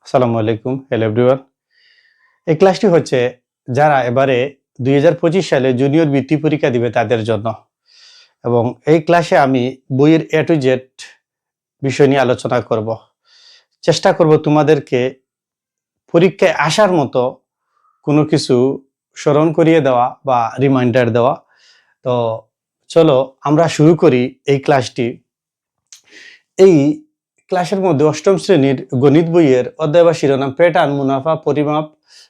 আসসালামু আলাইকুম, hello everyone. এই ক্লাসটি হচ্ছে যারা এবারে 2025 সালে জুনিয়র বৃত্তি পরীক্ষা দিবে তাদের জন্য। এবং এই ক্লাসে আমি বইয়ের এ টু জেড বিষয় নিয়ে আলোচনা করব। চেষ্টা করব তোমাদেরকে পরীক্ষায় আসার মতো কোনো কিছু স্মরণ করিয়ে দেওয়া বা রিমাইন্ডার দেওয়া। তো চলো আমরা শুরু করি এই ক্লাসটি। এই ক্লাসের মধ্যে অষ্টম শ্রেণীর গণিত বইয়ের অধ্যায় বা শিরোনাম প্যাটার্ন, মুনাফা, পরিমাপ,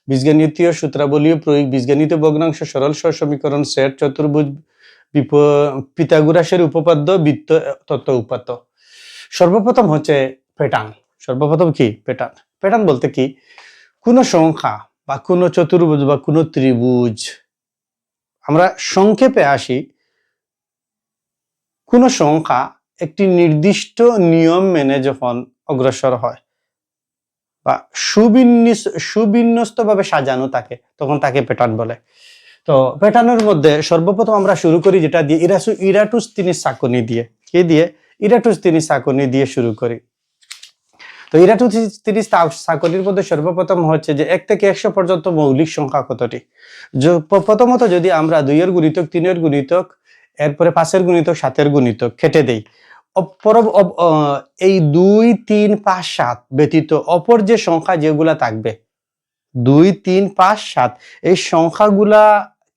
বীজগণিতীয় সূত্রাবলীয় প্রয়োগ, বীজগণিতীয় ভগ্নাংশ, সরল সমীকরণ সেট, চতুর্ভুজ, পিথাগোরাসের উপপাদ্য, বৃত্ত তত্ত্ব উপাত্ত। সর্বপ্রথম হচ্ছে প্যাটার্ন। সর্বপ্রথম কি প্যাটার্ন? প্যাটার্ন বলতে কি, কোনো সংখ্যা বা কোনো চতুর্ভুজ বা কোনো ত্রিভুজ, আমরা সংক্ষেপে আসি, কোনো সংখ্যা একটি নির্দিষ্ট নিয়ম মেনে যখন অগ্রসর হয় বা সুবিন্যস্তভাবে সাজানো থাকে তখন তাকে প্যাটার্ন বলে। তো প্যাটার্নের মধ্যে সর্বপ্রথম আমরা শুরু করি যেটা দিয়ে ইরাটোস্থেনিস সাকনি দিয়ে। কে দিয়ে? ইরাটোস্থেনিস সাকনি দিয়ে শুরু করি। তো ইরাটোস্থেনিস সাকনির মধ্যে সর্বপ্রথম হচ্ছে যে 1 থেকে 100 পর্যন্ত মৌলিক সংখ্যা কতটি। প্রথমত যদি আমরা 2 এর গুণিতক, 3 এর গুণিতক, এরপরে 5 এর গুণিতক, 7 এর গুণিতক কেটে দেই, এই 2, 3, 5, 7 ব্যতীত অপর যে সংখ্যা যেগুলা থাকবে 2, 3, 5, 7 এই সংখ্যাগুলা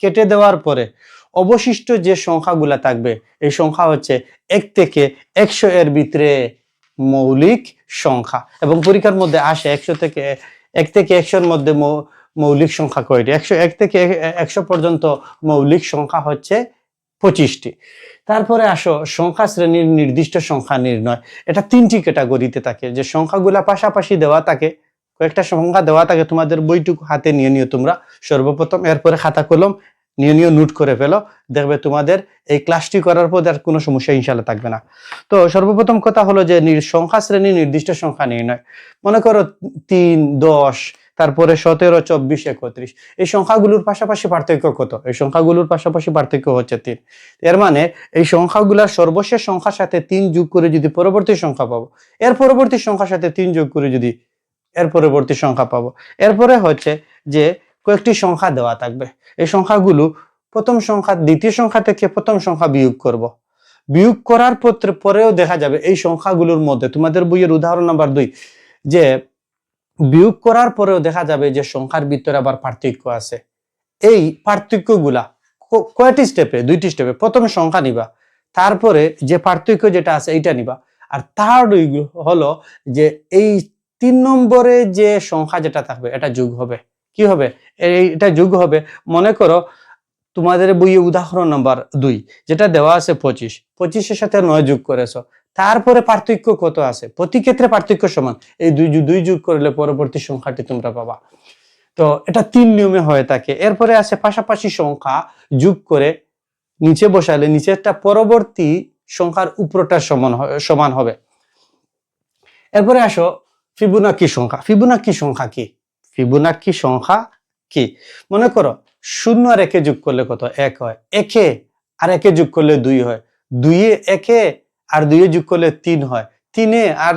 কেটে দেওয়ার পরে অবশিষ্ট যে সংখ্যাগুলা থাকবে এই সংখ্যা হচ্ছে 1 থেকে 100 এর ভিতরে মৌলিক সংখ্যা। এবং পরীক্ষার মধ্যে আসে 1 থেকে 100 এর মধ্যে মৌলিক সংখ্যা কয়টি? 1 থেকে 100 পর্যন্ত মৌলিক সংখ্যা হচ্ছে 25টি। তারপরে আসো সংখ্যা শ্রেণীর নির্দিষ্ট সংখ্যা নির্ণয়। এটা 3টি ক্যাটাগরিতে থাকে, যে সংখ্যাগুলা পাশাপাশি দেওয়া থাকে, কয়েকটা সংখ্যা দেওয়া থাকে, তোমাদের বইটুকু হাতে নিয়ে নিও তোমরা সর্বপ্রথম, এরপরে খাতা কলম নিয়ে নোট করে ফেলো, দেখবে তোমাদের এই ক্লাসটি করার পর আর কোনো সমস্যা ইনশাআল্লাহ থাকবে না। তো সর্বপ্রথম কথা হলো যে সংখ্যা শ্রেণী নির্দিষ্ট সংখ্যা নির্ণয়। মনে করো 3, 10, তারপরে 17, 24, 31 এই সংখ্যাগুলোর পাশাপাশি পার্থক্য কত? এই সংখ্যাগুলোর পাশাপাশি পার্থক্য হচ্ছে 3। এর মানে এই সংখ্যাগুলোর সর্বশেষ সংখ্যার সাথে 3 যোগ করে যদি পরবর্তী সংখ্যা পাবো, এর পরবর্তী সংখ্যার সাথে 3 যোগ করে যদি এর পরবর্তী সংখ্যা পাবো। এরপরে হচ্ছে যে কয়েকটি সংখ্যা দেওয়া থাকবে, এই সংখ্যাগুলো প্রথম সংখ্যা দ্বিতীয় সংখ্যা থেকে প্রথম সংখ্যা বিয়োগ করব। বিয়োগ করার পরেও দেখা যাবে এই সংখ্যাগুলোর মধ্যে, তোমাদের বইয়ের উদাহরণ নাম্বার 2, যে বিয়োগ করার পরেও দেখা যাবে যে সংখ্যার ভিতরে আবার পার্থক্য আছে। এই পার্থক্যগুলা কয়টি স্টেপে? 2টি স্টেপে। প্রথম সংখ্যা নিবা, তারপরে যে পার্থক্য যেটা আছে এইটা নিবা, আর থার্ড হলো যে এই 3 নম্বরে যে সংখ্যা যেটা থাকবে এটা যোগ হবে। কি হবে? এটা যোগ হবে। মনে করো তোমাদের বইয়ে উদাহরণ নাম্বার 2 যেটা দেওয়া আছে 25, 25 এর সাথে 9 যোগ করেছো, তারপরে পার্থক্য কত আছে? প্রতি ক্ষেত্রে পার্থক্য সমান, এই 2 যোগ করলে পরবর্তী সংখ্যাটি তোমরা পাবা। তো এটা 3 নিয়মে হয়ে থাকে। এরপরে আছে পাশাপাশি সংখ্যা যোগ করে নিচে বসালে নিচেরটা পরবর্তী সংখ্যার উপরটা সমান হবে। এরপরে আসো ফিবোনাকি সংখ্যা। ফিবোনাকি সংখ্যা কি? ফিবোনাকি সংখ্যা কি? মনে করো 0 আর 1 যোগ করলে কত? 1 হয়। 1 আর 1 যোগ করলে 2 হয়। 2 1 আর 2 যোগ করলে 3 হয়। 3 আর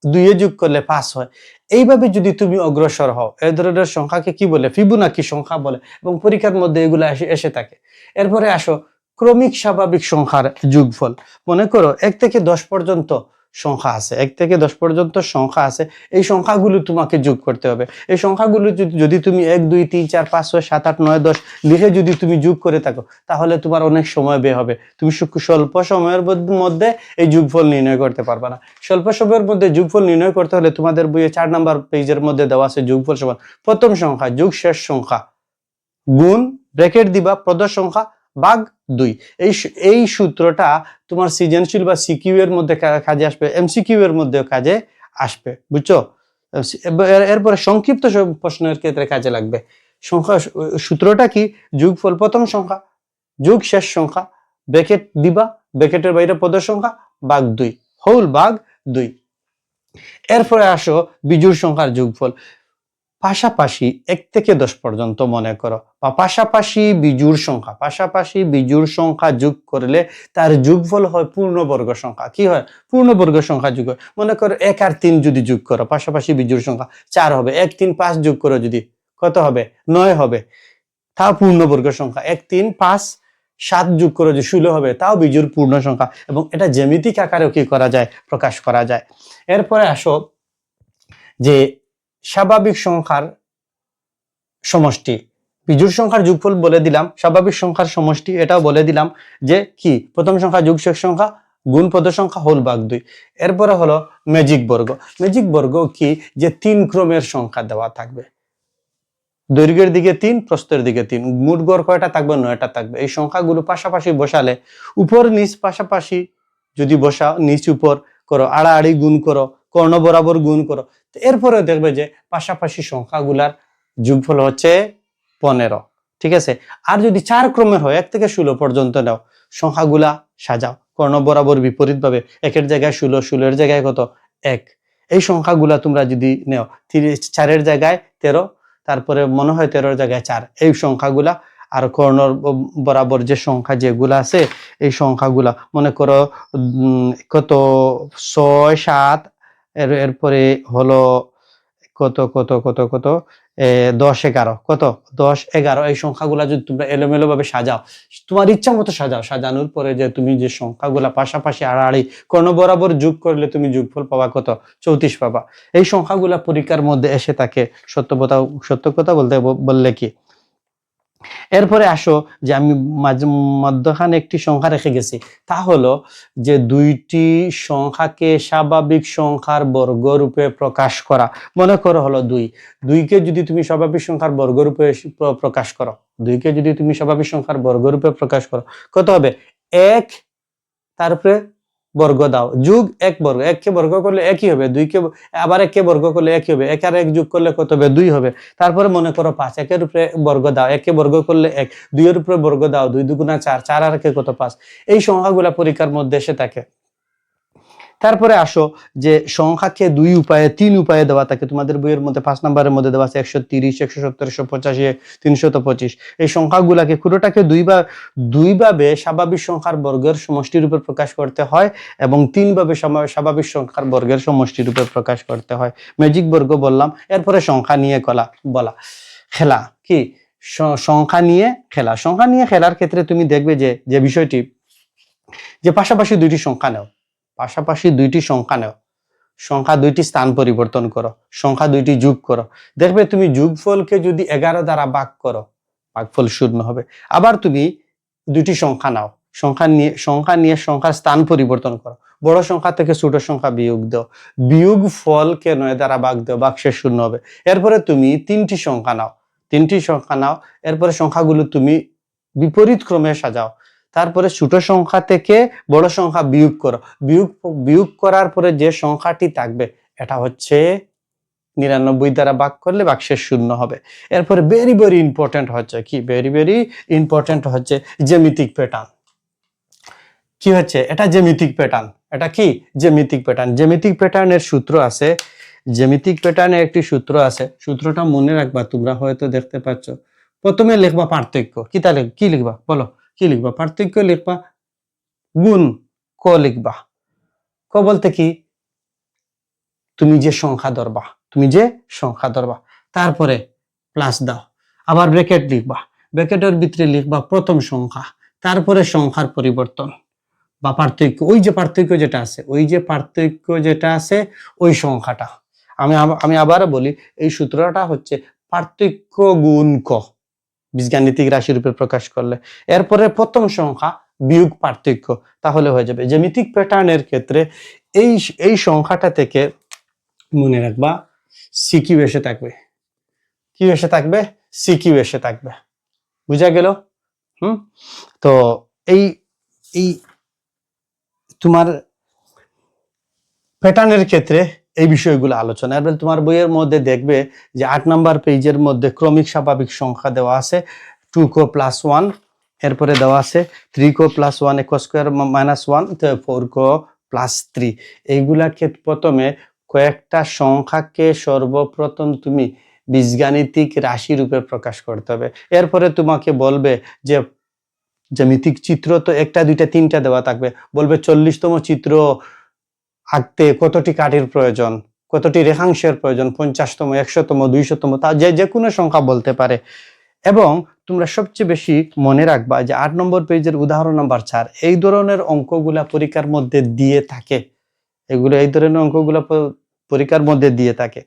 2 যোগ করলে 5 হয়। এইভাবে যদি তুমি অগ্রসর হও, এই ধরনের সংখ্যাকে কি বলে? ফিবোনাকি সংখ্যা বলে, এবং পরীক্ষার মধ্যে এগুলো এসে থাকে। এরপরে আসো ক্রমিক স্বাভাবিক সংখ্যার যোগফল। মনে করো 1 থেকে 10 পর্যন্ত সংখ্যা আছে, 1 থেকে 10 পর্যন্ত সংখ্যা আছে, এই সংখ্যাগুলো তোমাকে যোগ করতে হবে। এই সংখ্যাগুলো যদি তুমি 1, 2, 3, 4, 5, 6, 7, 8, 9, 10 লিখে যদি তুমি যোগ করে থাকো, তাহলে তোমার অনেক সময় ব্যয় হবে, তুমি স্বল্প সময়ের মধ্যে এই যোগফল নির্ণয় করতে পারবে না। স্বল্প সময়ের মধ্যে যোগফল নির্ণয় করতে হলে তোমাদের বইয়ে 4 নাম্বার পেজের মধ্যে দেওয়া আছে যোগফল সমান প্রথম সংখ্যা যোগ শেষ সংখ্যা গুণ ব্র্যাকেট দিবা প্রদত্ত সংখ্যা ভাগ 2। এই সূত্রটা তোমার সৃজনশীল বা সিকিউ এর মধ্যে কাজে আসবে, এমসিকিউ এর মধ্যে কাজে আসবে, বুঝছো? এরপরে সংক্ষিপ্ত প্রশ্নের ক্ষেত্রে কাজে লাগবে। সংখ্যা সূত্রটা কি? যোগফল প্রথম সংখ্যা যোগ শেষ সংখ্যা, ব্র্যাকেট দিবা, ব্র্যাকেটের বাইরে প্রদত্ত সংখ্যা ভাগ 2, হোল ভাগ 2। এরপরে আসো বিজোড় সংখ্যার যোগফল। পাশাপাশি 1 থেকে 10 পর্যন্ত মনে করো, বা পাশাপাশি বিজোড় সংখ্যা যোগ করলে তার যোগফল হয় পূর্ণবর্গ সংখ্যা। কি হয়? পূর্ণবর্গ সংখ্যা যোগ হয়। মনে করো 1 আর 3 যদি যোগ করো, পাশাপাশি বিজোড় সংখ্যা 4 হবে। 1 3 5 যোগ করো যদি, কত হবে? 9 হবে, তাও পূর্ণবর্গ সংখ্যা। 1 3 5 7 যোগ করো যে 16 হবে, তাও বিজোড় পূর্ণ সংখ্যা। এবং এটা জ্যামিতিক আকারেও কি করা যায়? প্রকাশ করা যায়। এরপরে আসো যে স্বাভাবিক সংখ্যার সমষ্টি। বিজোড় সংখ্যার যোগফল বলে দিলাম, স্বাভাবিক সংখ্যার সমষ্টি এটাও বলে দিলাম যে কি, প্রথম সংখ্যা যোগ শেষ সংখ্যা গুণ পদ সংখ্যা হোল ভাগ 2। এরপরে হলো ম্যাজিক বর্গ। ম্যাজিক বর্গ কি, যে 3 ক্রমের সংখ্যা দেওয়া থাকবে, দৈর্ঘ্যের দিকে 3, প্রস্থের দিকে 3, মোট গড় কয়টা থাকবে? 9টা থাকবে। এই সংখ্যাগুলো পাশাপাশি বসালে, উপর নিচ পাশাপাশি যদি বসাও, নিচ উপর করো, আড়াআড়ি গুণ করো, কর্ণ বরাবর গুণ করো, এরপরে দেখবে যে পাশাপাশি সংখ্যাগুলার যোগফল হচ্ছে 15। ঠিক আছে? আর যদি 4 ক্রমের হয়, 1 থেকে 16 পর্যন্ত নাও, সংখ্যাগুলা সাজাও কর্ণ বরাবর বিপরীত ভাবে, 1-এর জায়গায় 16, 16-এর জায়গায় কত? 1। এই সংখ্যাগুলা তোমরা যদি নেও, 4-এর জায়গায় 13, তারপরে মনে হয় 13-এর জায়গায় 4, এই সংখ্যাগুলা, আর কর্ণ বরাবর যে সংখ্যা যেগুলা আছে, এই সংখ্যাগুলা মনে করো কত, 6 7, এরপরে হলো কত কত কত কত 10 11, কত 10 11, এই সংখ্যাগুলা যদি তোমরা এলোমেলো ভাবে সাজাও, তোমার ইচ্ছা মতো সাজাও, সাজানোর পরে যে তুমি যে সংখ্যাগুলা পাশাপাশি আড়াআড়ি কর্ণ বরাবর যোগ করলে তুমি যোগফল পাবা কত? 34 পাবা। এই সংখ্যাগুলা পরীক্ষার মধ্যে এসে থাকে। সত্য কথা বললে কি। এরপরে আসো যে আমি মধ্যখানে একটি সংখ্যা রেখে গেছি, তা হলো যে 2টি সংখ্যাকে স্বাভাবিক সংখ্যার বর্গরূপে প্রকাশ করা। মনে করো হলো 2কে যদি তুমি স্বাভাবিক সংখ্যার বর্গরূপে প্রকাশ করো, 2কে যদি তুমি স্বাভাবিক সংখ্যার বর্গরূপে প্রকাশ করো, কত হবে? 1, তারপরে বর্গ দাও, যোগ 1 বর্গ। 1 কে বর্গ করলে 1ই হবে, 2 কে আবার 1 কে বর্গ করলে 1ই হবে, 1 আর 1 যোগ করলে কত হবে? 2 হবে। তারপরে মনে করো 5, 1 এর উপরে বর্গ দাও, 1 কে বর্গ করলে 1, 2 এর উপরে বর্গ দাও, 2 2 4, 4 আর 1 কত? 5। এই সংখ্যাগুলা পরীক্ষার মধ্যে এসে থাকে। তারপরে আসো যে সংখ্যাকে 3 উপায়ে দেওয়া থাকে। তোমাদের বইয়ের মধ্যে 5 নম্বরের মধ্যে দেওয়া আছে 130, 170, 185, 325। এই সংখ্যাগুলাকে পুরোটাকে দুই ভাবে স্বাভাবিক সংখ্যার বর্গের সমষ্টি রূপে প্রকাশ করতে হয়, এবং 3 ভাবে স্বাভাবিক সংখ্যার বর্গের সমষ্টি রূপে প্রকাশ করতে হয়। ম্যাজিক বর্গ বললাম। এরপরে সংখ্যা নিয়ে বলা খেলা। কি? সংখ্যা নিয়ে খেলা। সংখ্যা নিয়ে খেলার ক্ষেত্রে তুমি দেখবে যে বিষয়টি, যে পাশাপাশি 2টি সংখ্যা নাও, পাশাপাশি 2টি সংখ্যা নাও, সংখ্যা 2টি স্থান পরিবর্তন করো, সংখ্যা 2টি যোগ করো, দেখবে তুমি যোগফলকে যদি 11 দ্বারা ভাগ করো, ভাগফল 0 হবে। আবার তুমি 2টি সংখ্যা নাও, সংখ্যা নিয়ে সংখ্যার স্থান পরিবর্তন করো, বড় সংখ্যা থেকে ছোট সংখ্যা বিয়োগ দাও, বিয়োগ ফলকে 9 দ্বারা ভাগ দাও, ভাগশেষ 0 হবে। এরপরে তুমি 3টি সংখ্যা নাও, এরপরে সংখ্যাগুলো তুমি বিপরীত ক্রমে সাজাও, তারপরে ছোট সংখ্যা থেকে বড় সংখ্যা বিয়োগ করো, বিয়োগ করার পরে যে সংখ্যাটি থাকবে, এটা হচ্ছে 99 দ্বারা ভাগ করলে ভাগশেষ 0 হবে। এরপরে ভেরি ইম্পর্টেন্ট হচ্ছে কি, ভেরি ইম্পর্টেন্ট হচ্ছে জ্যামিতিক প্যাটার্ন। কি হচ্ছে এটা? জ্যামিতিক প্যাটার্ন। এটা কি? জ্যামিতিক প্যাটার্ন। জ্যামিতিক প্যাটার্নের সূত্র আছে, জ্যামিতিক প্যাটার্নের একটি সূত্র আছে, সূত্রটা মনে রাখবা, তোমরা হয়তো দেখতে পাচ্ছ। প্রথমে লিখবা পার্থক্য। কি লিখবা? বলো, কি লিখবা? পার্থক্য লিখবা, গুণ ক লিখবা। ক বলতে কি? তুমি যে সংখ্যা ধরবা, তারপরে প্লাস দাও, আবার ব্র্যাকেট লিখবা, ব্র্যাকেটের ভিতরে লিখবা প্রথম সংখ্যা, তারপরে সংখ্যার পরিবর্তন বা পার্থক্য, ওই যে পার্থক্য যেটা আছে ওই সংখ্যাটা। আমি আবারও বলি, এই সূত্রটা হচ্ছে পার্থক্য গুণ ক, বীজগাণিতিক রাশি রূপে প্রকাশ করলে। এরপরে প্রথম সংখ্যা বিয়োগ পার্থক্য, তাহলে হয়ে যাবে। জ্যামিতিক প্যাটার্নের ক্ষেত্রে এই সংখ্যাটা থেকে মনে রাখবা সিকিউ এসে থাকবে। কি এসে থাকবে? সিকিউ এসে থাকবে। বুঝা গেল? তো এই তোমার প্যাটার্নের ক্ষেত্রে এই বিষয়গুলো আলোচনা। এবার তোমার বইয়ের মধ্যে দেখবে যে 8 নাম্বার পেজের মধ্যে ক্রমিক স্বাভাবিক সংখ্যা দেওয়া আছে, 2 কো প্লাস 1, এরপরে দেওয়া আছে 3 কো প্লাস 1 একো স্কোয়ার মাইনাস 1, 4 কো প্লাস 3। এইগুলাকে প্রথমে কয়েকটা সংখ্যাকে সর্বপ্রথম তুমি বীজগাণিতিক রাশি রূপে প্রকাশ করতে হবে। এরপরে তোমাকে বলবে যে জ্যামিতিক চিত্র তো একটা দুইটা তিনটা দেওয়া থাকবে, বলবে 40তম চিত্র আঁকতে কতটি কাঠির প্রয়োজন, কতটি রেখাংশের প্রয়োজন, 50তম, 100তম, 200তম, তা যে কোনো সংখ্যা বলতে পারে। এবং তোমরা সবচেয়ে বেশি মনে রাখবা যে 8 নম্বর পেজের উদাহরণ নাম্বার 4, এই ধরনের অঙ্কগুলা পরীক্ষার মধ্যে দিয়ে থাকে, এই ধরনের অঙ্কগুলা পরীক্ষার মধ্যে দিয়ে থাকে।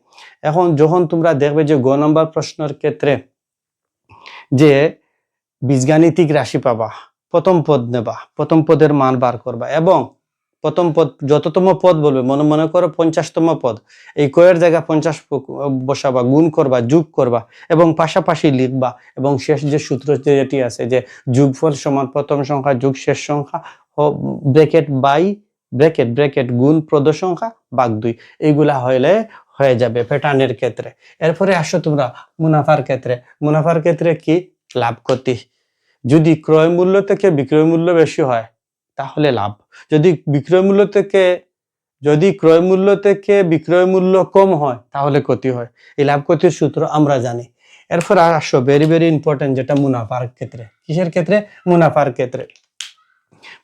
এখন যখন তোমরা দেখবে যে গ নম্বর প্রশ্নের ক্ষেত্রে যে বীজগাণিতিক রাশি পাবা, প্রথম পদ নেবা, প্রথম পদের মান বার করবা এবং প্রথম পদ যততম পদ বলবে, মনে করো 50তম পদ, এই কয়ের জায়গা 50 বসাবা, গুণ করবা, যোগ করবা এবং পাশাপাশি লিখবা এবং শেষ যে সূত্র যেটি আছে যে যোগফল সমান প্রথম সংখ্যা যোগ শেষ সংখ্যা ব্র্যাকেট বাই ব্র্যাকেট গুণ প্রদ সংখ্যা ভাগ 2, এইগুলা হয়ে যাবে প্যাটার্নের ক্ষেত্রে। এরপরে আসো তোমরা মুনাফার ক্ষেত্রে কি লাভ ক্ষতি, যদি ক্রয় মূল্য থেকে বিক্রয় মূল্য বেশি হয় তাহলে লাভ, যদি ক্রয় মূল্য থেকে বিক্রয় মূল্য কম হয় তাহলে ক্ষতি হয়। এই লাভ ক্ষতির সূত্র আমরা জানি। এরপর আসো ভেরি ভেরি ইম্পর্টেন্ট, যেটা মুনাফার ক্ষেত্রে। কিসের ক্ষেত্রে?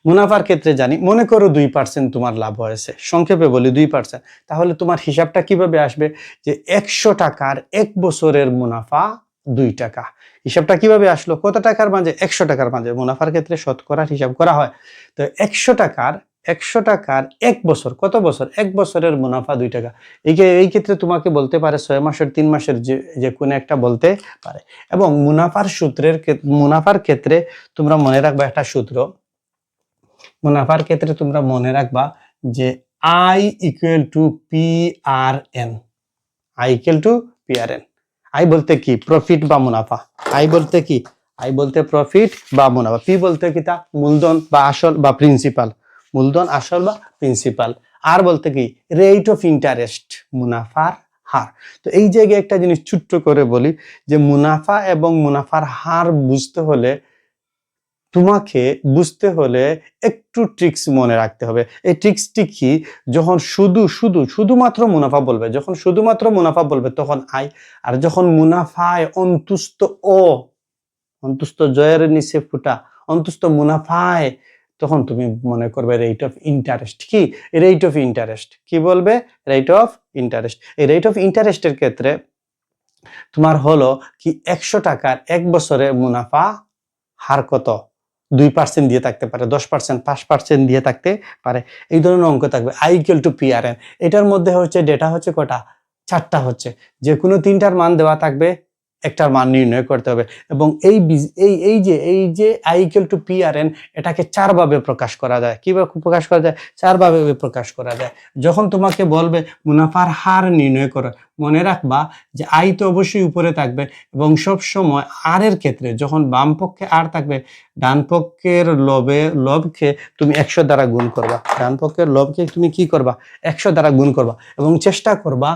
মুনাফার ক্ষেত্রে জানি, মনে করো 2% তোমার লাভ হয়েছে, সংক্ষেপে বলি 2%, তাহলে তোমার হিসাবটা কিভাবে আসবে যে 100 টাকার 1 বছরের মুনাফা 2 টাকা। হিসাবটা কিভাবে আসলো? কত টাকার মাঝে? 100 টাকার মাঝে। মুনাফার ক্ষেত্রে শতকরার হিসাব করা হয়। তো 100 টাকার 1 বছর, কত বছর? 1 বছরের মুনাফা 2 টাকা। এই ক্ষেত্রে তোমাকে বলতে পারে 6 মাসের, 3 মাসের, যে কোনো একটা বলতে পারে। এবং মুনাফার ক্ষেত্রে তোমরা মনে রাখবা একটা সূত্র, মুনাফার ক্ষেত্রে তোমরা মনে রাখবা যে I equal to PRN। I বলতে কি? প্রফিট বা মুনাফা। আই বলতে কি? আই বলতে প্রফিট বা মুনাফা। পি বলতে কি? তা মূলধন বা আসল বা প্রিন্সিপাল, মূলধন, আসল বা প্রিন্সিপাল। আর বলতে কি? রেট অফ ইন্টারেস্ট, মুনাফার হার। তো এই জায়গায় একটা জিনিস ছোট্ট করে বলি যে মুনাফা এবং মুনাফার হার তোমাকে বুঝতে হলে একটু ট্রিক্স মনে রাখতে হবে। এই ট্রিক্সটি কি? যখন শুধুমাত্র মুনাফা বলবে তখন আই, আর যখন মুনাফায় অন্তুষ্ট জয়ের নিচে ফুটা অন্তুষ্ট মুনাফায়, তখন তুমি মনে করবে রেট অফ ইন্টারেস্ট। কি রেট অফ ইন্টারেস্ট? কি বলবে? Rate of interest. এই রেট অফ ইন্টারেস্টের ক্ষেত্রে তোমার হলো কি 100 টাকার 1 বছরে মুনাফা হার কত? 2% দিয়ে থাকতে পারে, 10%, 5% দিয়ে থাকতে পারে, এই ধরনের অঙ্ক থাকবে। I equal to PRN। এটার মধ্যে হচ্ছে ডেটা হচ্ছে কটা? 4টা হচ্ছে, যে কোনো 3টার মান দেওয়া থাকবে, একটার মান নির্ণয় করতে হবে। এবং এই যে I equal to PRN, এটাকে 4 ভাবে প্রকাশ করা যায়। কিভাবে প্রকাশ করা যায়? 4 ভাবে প্রকাশ করা যায়। যখন তোমাকে বলবে মুনাফার হার নির্ণয় করো, মনে রাখবা যে আই তো অবশ্যই উপরে থাকবে এবং সব সময় আর এর ক্ষেত্রে যখন বাম পক্ষে আর থাকবে, ডান পক্ষের লবকে তুমি 100 দ্বারা গুণ করবা। ডান পক্ষের লবকে তুমি কি করবা? 100 দ্বারা গুণ করবা এবং চেষ্টা করবা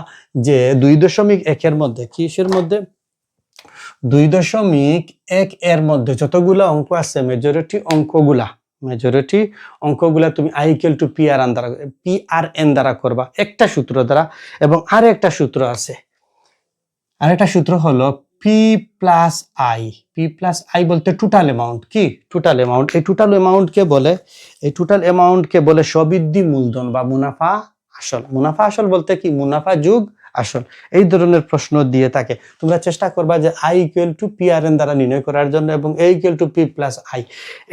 যে 2.1 এর মধ্যে, কিসের মধ্যে? 2.1 এর মধ্যে যতগুলো অঙ্ক আছে, মেজরিটি অঙ্কগুলা তুমি I equal to PRN দ্বারা করবা, একটা সূত্র দ্বারা। এবং আরেকটা সূত্র আছে, আরেকটা সূত্র হলো P প্লাস আই বলতে টোটাল অ্যামাউন্ট। কি টোটাল অ্যামাউন্ট? এই টোটাল অ্যামাউন্টকে বলে সবৃদ্ধি মূলধন বা মুনাফা আসল। মুনাফা আসল বলতে কি? মুনাফা যোগ আসল। এই ধরনের প্রশ্ন দিয়ে থাকে। তোমরা চেষ্টা করবা যে I equal to PRN দ্বারা নির্ণয় করার জন্য এবং A equal to P plus I।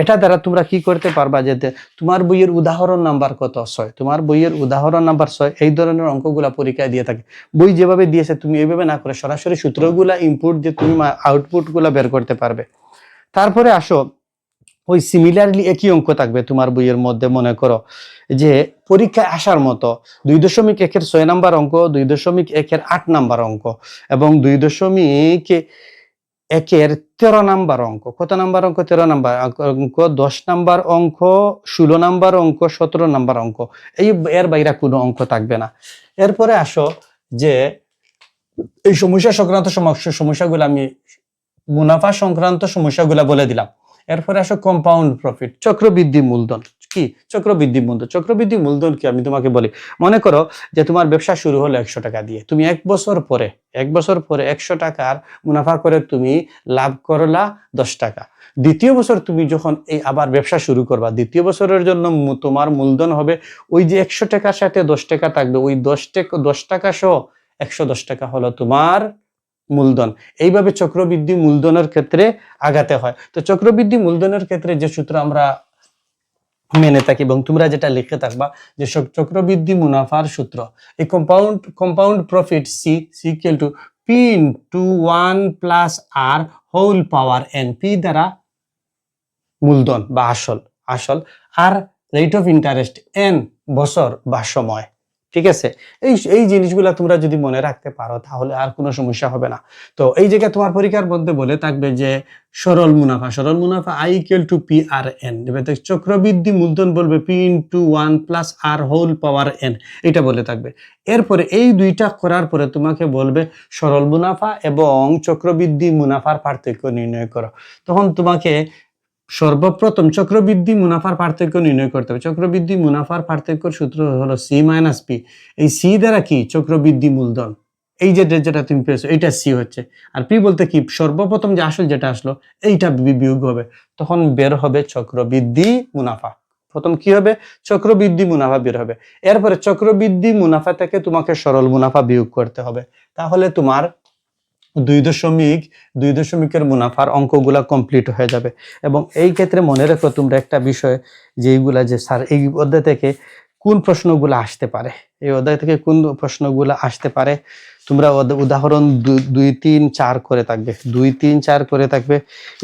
এটা দ্বারা তোমরা কি করতে পারবা যে তোমার বইয়ের উদাহরণ নাম্বার কত? 6। তোমার বইয়ের উদাহরণ নাম্বার 6 এই ধরনের অঙ্কগুলা পরীক্ষায় দিয়ে থাকে। বই যেভাবে দিয়েছে তুমি এইভাবে না করে সরাসরি সূত্রগুলা ইনপুট দিয়ে তুমি আউটপুট গুলা বের করতে পারবে। তারপরে আসো, ওই সিমিলারলি একই অঙ্ক থাকবে তোমার বইয়ের মধ্যে। মনে করো যে পরীক্ষায় আসার মতো 2.1 এর 6 নাম্বার অঙ্ক, 2.1 এর 8 নাম্বার অঙ্ক এবং 2.1 এর 13 নাম্বার অঙ্ক। কত নাম্বার অঙ্ক? 13 নাম্বার অঙ্ক, 10 নাম্বার অঙ্ক, 16 নাম্বার অঙ্ক, 17 নাম্বার অঙ্ক। এর বাইরে কোনো অঙ্ক থাকবে না। এরপরে আসো যে এই সমস্যাগুলো আমি মুনাফা সংক্রান্ত সমস্যাগুলো বলে দিলাম। এরপরে আসো কম্পাউন্ড প্রফিট, চক্রবৃদ্ধি মূলধন। কি চক্রবৃদ্ধি মূলধন। চক্রবৃদ্ধি মূলধন কি আমি তোমাকে বলি, মনে করো যে তোমার ব্যবসা শুরু হলো 100 টাকা দিয়ে, তুমি এক বছর পরে 100 টাকার মুনাফা করে তুমি লাভ করলা 10 টাকা। দ্বিতীয় বছর তুমি যখন এই আবার ব্যবসা শুরু করবা, দ্বিতীয় বছরের জন্য তোমার মূলধন হবে ওই যে 100 টাকার সাথে 10 টাকা থাকবে, ওই 10 টাকা সহ 110 টাকা হলো তোমার মূলধন। এইভাবে চক্রবৃদ্ধি মূলধনের ক্ষেত্রে আগাতে হয়। তো চক্রবৃদ্ধি মূলধনের ক্ষেত্রে যে সূত্র আমরা মেনে থাকি এবং তোমরা যেটা লিখে থাকবা যে চক্রবৃদ্ধি মুনাফার সূত্র, এই compound profit C equal to P into 1 plus R whole power N. P দ্বারা মূলধন বা আসল R rate of interest N বছর বা সময়। ঠিক আছে, এই জিনিসগুলা তোমরা যদি মনে রাখতে পারো তাহলে আর কোনো সমস্যা হবে না। তো এই জায়গায় তোমার পরীক্ষার মধ্যে বলে থাকবে যে সরল মুনাফা I equal to P R N. চক্রবৃদ্ধি মূলধন বলবে P into 1 plus R whole power N, এটা বলে থাকবে। এরপরে এই দুইটা করার পরে তোমাকে বলবে সরল মুনাফা এবং চক্রবৃদ্ধি মুনাফার পার্থক্য নির্ণয় করো। তখন তোমাকে সর্বপ্রথম চক্রবৃদ্ধি মুনাফার পার্থক্য নির্ণয় করতে হবে। চক্রবৃদ্ধি মুনাফার পার্থক্যের সূত্র হলো সি মাইনাস পি। এই সি দ্বারা কি চক্রবৃদ্ধি মূলধন, এই যেটা তুমি পেয়েছো এইটা সি হচ্ছে, আর পি বলতে কি সর্বপ্রথম যে আসল যেটা আসলো এইটা বিয়োগ হবে, তখন বের হবে চক্রবৃদ্ধি মুনাফা। প্রথম কি হবে, চক্রবৃদ্ধি মুনাফা বের হবে। এরপরে চক্রবৃদ্ধি মুনাফা থেকে তোমাকে সরল মুনাফা বিয়োগ করতে হবে, তাহলে তোমার 2.2 মুনাফার অঙ্কগুলা কমপ্লিট হয়ে যাবে। এবং এই ক্ষেত্রে মনে রাখো তোমরা একটা বিষয়, যে এইগুলা যে স্যার এই অধ্যায় থেকে কোন প্রশ্নগুলো আসতে পারে, এই অধ্যায় থেকে কোন প্রশ্নগুলো আসতে পারে, তোমরা উদাহরণ 2, 3, 4 করে থাকবে, 2, 3, 4 করে থাকবে,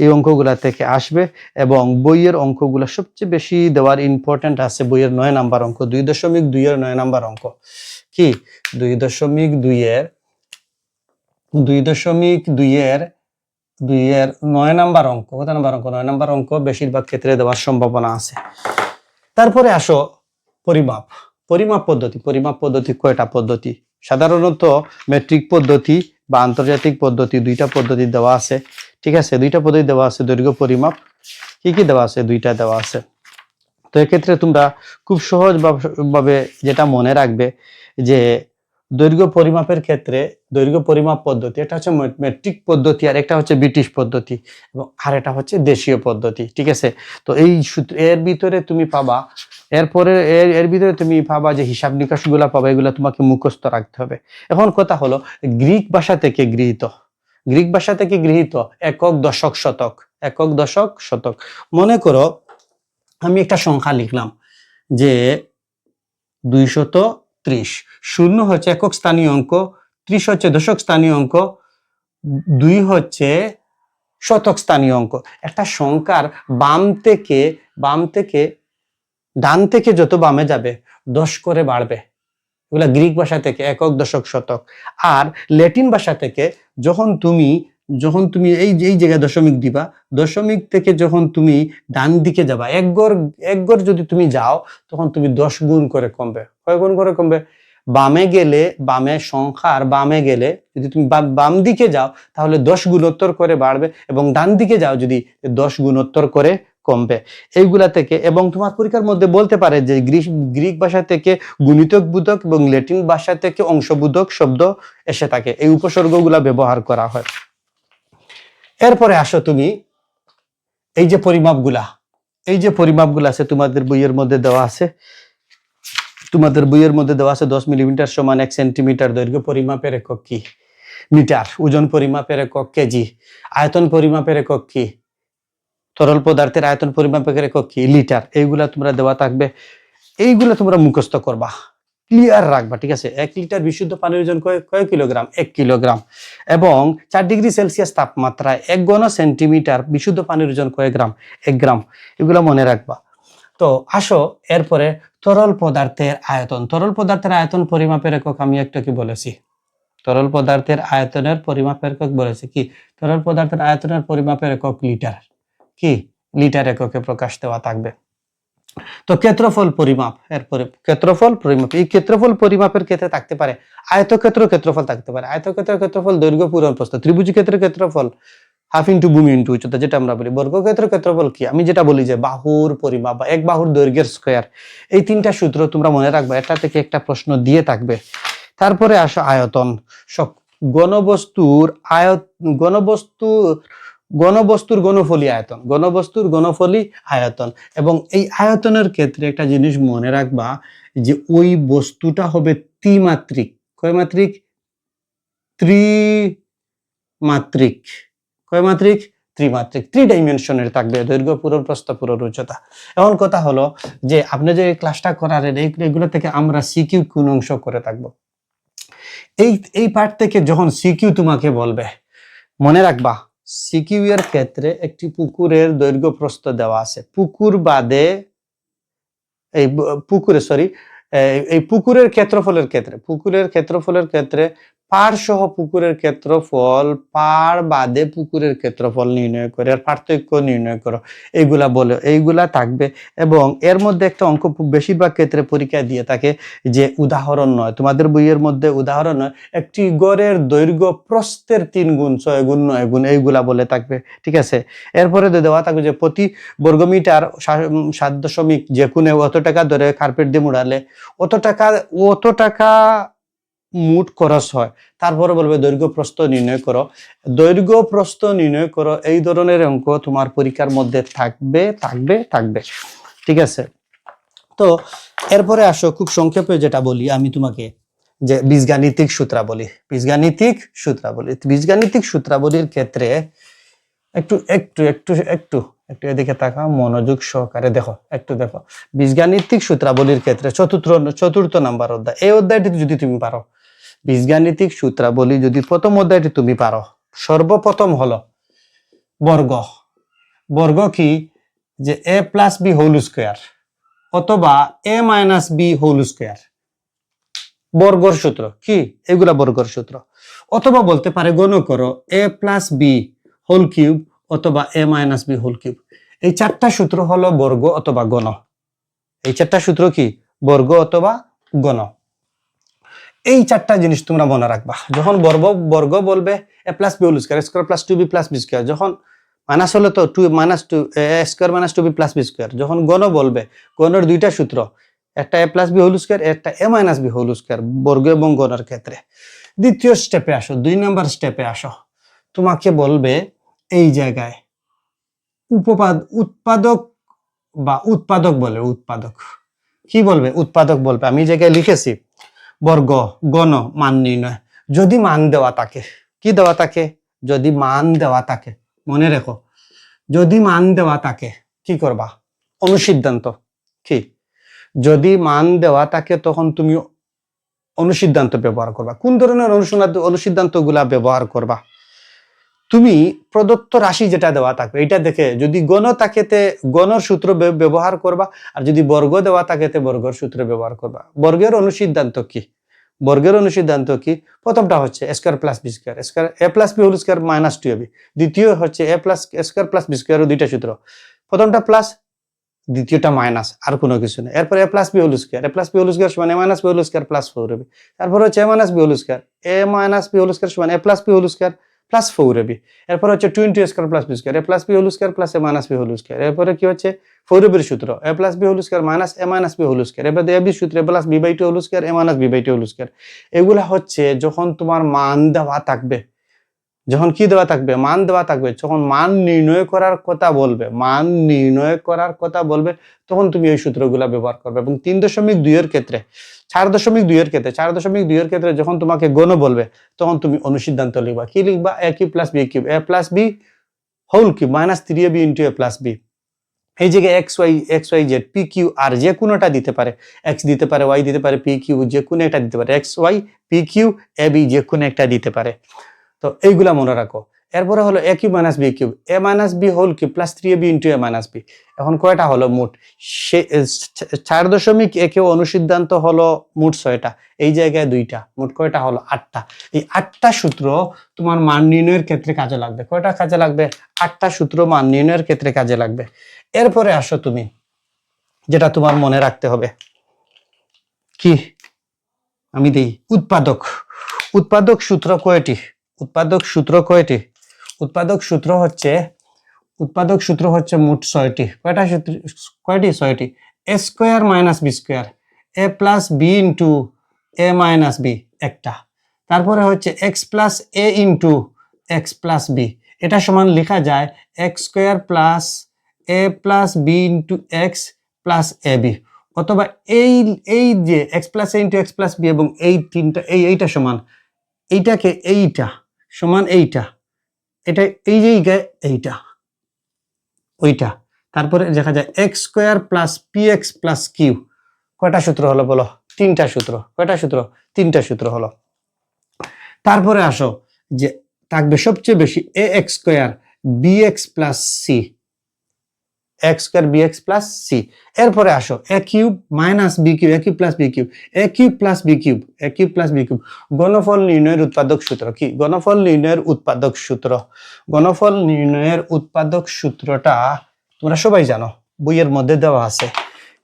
এই অঙ্কগুলা থেকে আসবে। এবং বইয়ের অঙ্কগুলা সবচেয়ে বেশি দেওয়ার ইম্পর্টেন্ট আছে বইয়ের 9 নাম্বার অঙ্ক, 2.2 এর 9 নাম্বার অঙ্ক কি 2.2 এর 9 নাম্বার অঙ্ক। কত নাম্বার অঙ্ক? 9 নাম্বার অঙ্ক বেশিরভাগ ক্ষেত্রে দেওয়ার সম্ভাবনা আছে। তারপরে আসো পরিমাপ পদ্ধতি কয়টা পদ্ধতি? সাধারণত মেট্রিক পদ্ধতি বা আন্তর্জাতিক পদ্ধতি, দুইটা পদ্ধতি দেওয়া আছে। ঠিক আছে, দুইটা পদ্ধতি দেওয়া আছে। দৈর্ঘ্য পরিমাপ কি দেওয়া আছে? দুইটা দেওয়া আছে। তো এক্ষেত্রে তোমরা খুব সহজ ভাবে যেটা মনে রাখবে যে দৈর্ঘ্য পরিমাপের ক্ষেত্রে দৈর্ঘ্য পরিমাপ পদ্ধতি, এটা হচ্ছে মেট্রিক পদ্ধতি, আর একটা হচ্ছে ব্রিটিশ পদ্ধতি, এবং আর এটা হচ্ছে দেশীয় পদ্ধতি। ঠিক আছে, তো এই এর ভিতরে তুমি পাবা, এরপরে এর ভিতরে তুমি পাবা যে হিসাব নিকাশ গুলা পাবা, এগুলা তোমাকে মুখস্থ রাখতে হবে। এখন কথা হলো গ্রিক ভাষা থেকে গৃহীত একক, দশক, শতক। মনে করো আমি একটা সংখ্যা লিখলাম যে 230, 0 হচ্ছে একক স্থানীয় অঙ্ক, 30 হচ্ছে দশক স্থানীয় অঙ্ক, 2 হচ্ছে শতক স্থানীয় অঙ্ক। একটা সংখ্যার বাম থেকে ডান থেকে যত বামে যাবে 10 করে বাড়বে। এগুলা গ্রিক ভাষা থেকে একক, দশক, শতক। আর ল্যাটিন ভাষা থেকে যখন তুমি এই জায়গায় দশমিক দিবা, দশমিক থেকে যখন তুমি ডান দিকে যাবা, এক গড় যদি তুমি যাও, তখন তুমি 10 গুণ করে কমবে। কয় গুণ করে কমবে? সংখ্যার বামে গেলে যদি তুমি বাম দিকে যাও তাহলে 10 গুণোত্তর করে বাড়বে, এবং ডান দিকে যাও যদি 10 গুণোত্তর করে কমবে। এইগুলা থেকে, এবং তোমার পরীক্ষার মধ্যে বলতে পারে যে গ্রিক ভাষা থেকে গুণিতক বোধক এবং ল্যাটিন ভাষা থেকে অংশবোধক শব্দ এসে থাকে, এই উপসর্গগুলা ব্যবহার করা হয়। এরপরে আসো তুমি এই যে পরিমাপগুলা আছে তোমাদের বইয়ের মধ্যে দেওয়া আছে, 10 মিলিমিটার সমান 1 সেন্টিমিটার, দৈর্ঘ্য পরিমাপের একক কি? মিটার। ওজন পরিমাপের একক কেজি। আয়তন পরিমাপের একক কি? তরল পদার্থের আয়তন পরিমাপের একক কি? লিটার। এইগুলা তোমরা দেওয়া থাকবে, এইগুলা তোমরা মুখস্থ করবা, ক্লিয়ার রাখবা। ঠিক আছে, 1 লিটার বিশুদ্ধ পানির ওজন কয় কিলোগ্রাম? 1 কিলোগ্রাম। এবং 4 ডিগ্রি সেলসিয়াস তাপমাত্রায় 1 ঘন সেন্টিমিটার বিশুদ্ধ পানির ওজন কয় গ্রাম? 1 গ্রাম। এগুলা মনে রাখবা। তো আসো এরপরে তরল পদার্থের আয়তন পরিমাপের একক আমি একটা কি বলেছি? তরল পদার্থের আয়তনের পরিমাপের একক বলেছি কি? তরল পদার্থের আয়তনের পরিমাপের একক লিটার। কি? লিটার এককে প্রকাশ দেওয়া থাকবে। তো ক্ষেত্রফল পরিমাপ, এরপরে এই ক্ষেত্রফল পরিমাপের ক্ষেত্রে থাকতে পারে আয়তক্ষেত্র ক্ষেত্রফল থাকতে পারে। আয়তক্ষেত্রের ক্ষেত্রফল দৈর্ঘ্য, পূরণ, প্রস্থ। ত্রিভুজ ক্ষেত্রের ক্ষেত্রফল হাফ ইন্টু ভূমি ইন্টু উচ্চতা, যেটা আমরা বলি। বর্গক্ষেত্রের ক্ষেত্রফল কি? আমি যেটা বলি যে বাহুর পরিমাপ বা এক বাহুর দৈর্ঘ্যের স্কয়ার। এই তিনটা সূত্র তোমরা মনে রাখবে, এটা থেকে একটা প্রশ্ন দিয়ে থাকবে। তারপরে আসো আয়তন। ঘনবস্তুর ঘনবস্তুর ঘনফলই আয়তন, ঘনবস্তুর ঘনফলই আয়তন। এবং এই আয়তনের ক্ষেত্রে একটা জিনিস মনে রাখবা যে ওই বস্তুটা হবে ত্রিমাত্রিক। কয় মাত্রিক? ত্রিমাত্রিক। কয় মাত্রিক? ত্রিমাত্রিক, 3 ডাইমেনশনের থাকবে, দৈর্ঘ্য, পূরণ, প্রস্থ, পূরণ, উচ্চতা। এখন কথা হলো যে আপনি যে ক্লাসটা করালেন এইগুলো থেকে আমরা সিকিউ কোন অংশ করে থাকবো। এই পার্ট থেকে যখন সিকিউ তোমাকে বলবে, মনে রাখবা সিকিউ এর ক্ষেত্রে একটি পুকুরের দৈর্ঘ্য প্রস্থ দেওয়া আছে। পুকুর বাদে এই পুকুরের ক্ষেত্রফলের ক্ষেত্রে পাড় সহ পুকুরের ক্ষেত্রফল, পাড় বাদে পুকুরের ক্ষেত্রফল নির্ণয় করে, আর পার্থক্য নির্ণয় করো, এইগুলা থাকবে। এবং এর মধ্যে একটা অঙ্ক বেশিরভাগ ক্ষেত্রে পরীক্ষা দিয়ে থাকে যে উদাহরণ নয়, তোমাদের বইয়ের মধ্যে উদাহরণ নয়, একটি গড়ের দৈর্ঘ্য প্রস্থের 3 গুণ, 6 গুণ, 9 গুণ, এইগুলা বলে থাকবে। ঠিক আছে, এরপরে দেওয়া থাকবে যে প্রতি বর্গমিটার 7 যে কোনো অত টাকা ধরে কার্পেট দিয়ে মুড়ালে অত টাকা মোট খরচ হয়। তারপরে বলবে দৈর্ঘ্য প্রস্থ নির্ণয় করো। এই ধরনের অঙ্ক তোমার পরীক্ষার মধ্যে থাকবে। ঠিক আছে, তো এরপরে আসো খুব সংক্ষেপে যেটা বলি আমি তোমাকে, যে বীজগাণিতিক সূত্রাবলীর ক্ষেত্রে একটু এদিকে তাকাও, মনোযোগ সহকারে দেখো। বীজগাণিতিক সূত্রাবলীর ক্ষেত্রে চতুর্থ নাম্বার অধ্যায়, এই অধ্যায়টি যদি তুমি পারো, বীজগাণিতিক সূত্রাবলী যদি প্রথম অধ্যায়টি তুমি পারো, সর্বপ্রথম হলো বর্গ কি? যে a plus B whole square অথবা a minus B whole square, বর্গর সূত্র কি? এগুলা বর্গর সূত্র। অথবা বলতে পারে গণ করো a plus B whole cube অথবা a minus B whole cube. এই 4টা সূত্র হলো বর্গ অথবা গণ। এই 4টা সূত্র কি? বর্গ অথবা গণ। এই 4টা জিনিস তোমরা মনে রাখবা। যখন বর্গ বলবে a plus B whole square, square plus 2b plus B square. যখন মাইনাস হলে তো 2 minus 2 a square minus 2b plus B square. যখন গণ বলবে, গণের 2টা সূত্র, একটা a plus B whole square, একটা a minus B whole square, বর্গ এবং গণের ক্ষেত্রে। দ্বিতীয় স্টেপে আসো, 2 নাম্বার স্টেপে আসো। তোমাকে বলবে এই জায়গায় উৎপাদক কি বলবে? উৎপাদক বলবে। আমি এই জায়গায় লিখেছি বর্গ, গণ, মান নির্ণয়। যদি মান দেওয়া থাকে, কি দেওয়া থাকে? যদি মান দেওয়া থাকে, মনে রেখো, যদি মান দেওয়া থাকে কি করবা? অনুসিদ্ধান্ত কি? যদি মান দেওয়া থাকে তখন তুমি অনুসিদ্ধান্ত ব্যবহার করবা। কোন ধরনের অনুসিদ্ধান্ত গুলা ব্যবহার করবা? তুমি প্রদত্ত রাশি যেটা দেওয়া থাকবে এটা দেখে, যদি গণ থাকে গণর সূত্র ব্যবহার করবা, আর যদি বর্গ দেওয়া থাকে বর্গর সূত্র ব্যবহার করবা। বর্গের অনুসিদ্ধান্ত কি? প্রথমটা হচ্ছে square plus B square, a plus B whole square minus 2ab। দ্বিতীয় হচ্ছে a plus square plus B square, 2টা সূত্র, প্রথমটা প্লাস, দ্বিতীয়টা মাইনাস, আর কোনো কিছু নেই। এরপর a plus B whole square সমান a minus B whole square plus 4ab। তারপর হচ্ছে a minus B whole square সমান a plus B whole square plus 4ab। এরপর হচ্ছে 2 into square plus B square, a plus B whole square plus a minus B whole square. এরপরে কি হচ্ছে? 4ab এর সূত্র, a plus B whole square minus a minus B whole square. এরপর ab সূত্র, a plus b by 2 whole square, a minus b by 2 whole square. এগুলা হচ্ছে যখন তোমার মান দেওয়া থাকবে, যখন কি দেওয়া থাকবে? মান দেওয়া থাকবে। যখন মান নির্ণয় করার কথা বলবে, তখন তুমি এই সূত্রগুলা ব্যবহার করবে। এবং 3.2 এর ক্ষেত্রে, 4.2 এর ক্ষেত্রে যখন তোমাকে গণ বলবে, তখন তুমি অনুসিদ্ধান্ত লিখবা। কি লিখবা? a cube plus b cube, a plus b whole cube minus 3ab into a plus b। এই জায়গায় X Y Z P Q R যে কোনোটা দিতে পারে, এক্স দিতে পারে, ওয়াই দিতে পারে, পি কিউ যে কোনো একটা দিতে পারে, x Y P Q A B যে কোনো একটা দিতে পারে। তো এইগুলা মনে রাখো। এরপরে হলো a cube minus B cube, a minus B whole cube plus 3ab into a minus B. এখন কয়টা হলো মোট? 4.1 অনুসিদ্ধান্ত হলো মোট 6টা, এই জায়গায় 2টা, মোট কয়টা হলো? 8টা। এই 8টা সূত্র তোমার মান নির্ণয়ের ক্ষেত্রে কাজে লাগবে। কয়টা কাজে লাগবে? 8টা সূত্র মান নির্ণয়ের ক্ষেত্রে কাজে লাগবে। এরপরে আসো তুমি, যেটা তোমার মনে রাখতে হবে কি, আমি দেই উৎপাদক সূত্র কয়টি? উৎপাদক সূত্র হচ্ছে মোট 6টি। কয়টি? 6টি। A square minus B square, A plus B into A minus B একটা। তারপরে হচ্ছে X plus A into X plus B, এটা সমান লেখা যায় X square plus A plus B into X plus A B. অথবা এই যে X plus A into X plus B এবং এই তিনটা এইটা সমান এইটাকে এইটা সমান এইটা, এটা এই জায়গায় এইটা ওইটা। তারপরে দেখা যায় X square plus P X plus Q. কয়টা সূত্র হলো বলো? 3টা সূত্র। কয়টা সূত্র? 3টা সূত্র হলো। তারপরে আসো যে থাকবে সবচেয়ে বেশি A X square B X plus C, X square B X plus C. এরপরে আসো A cube minus B cube, A cube plus B cube, A cube plus B cube, A cube plus B cube. গণফল নির্ণয়ের উৎপাদক সূত্র কি? গণফল নির্ণয়ের উৎপাদক সূত্র, গণফল নির্ণয়ের উৎপাদক সূত্রটা তোমরা সবাই জানো, বইয়ের মধ্যে দেওয়া আছে।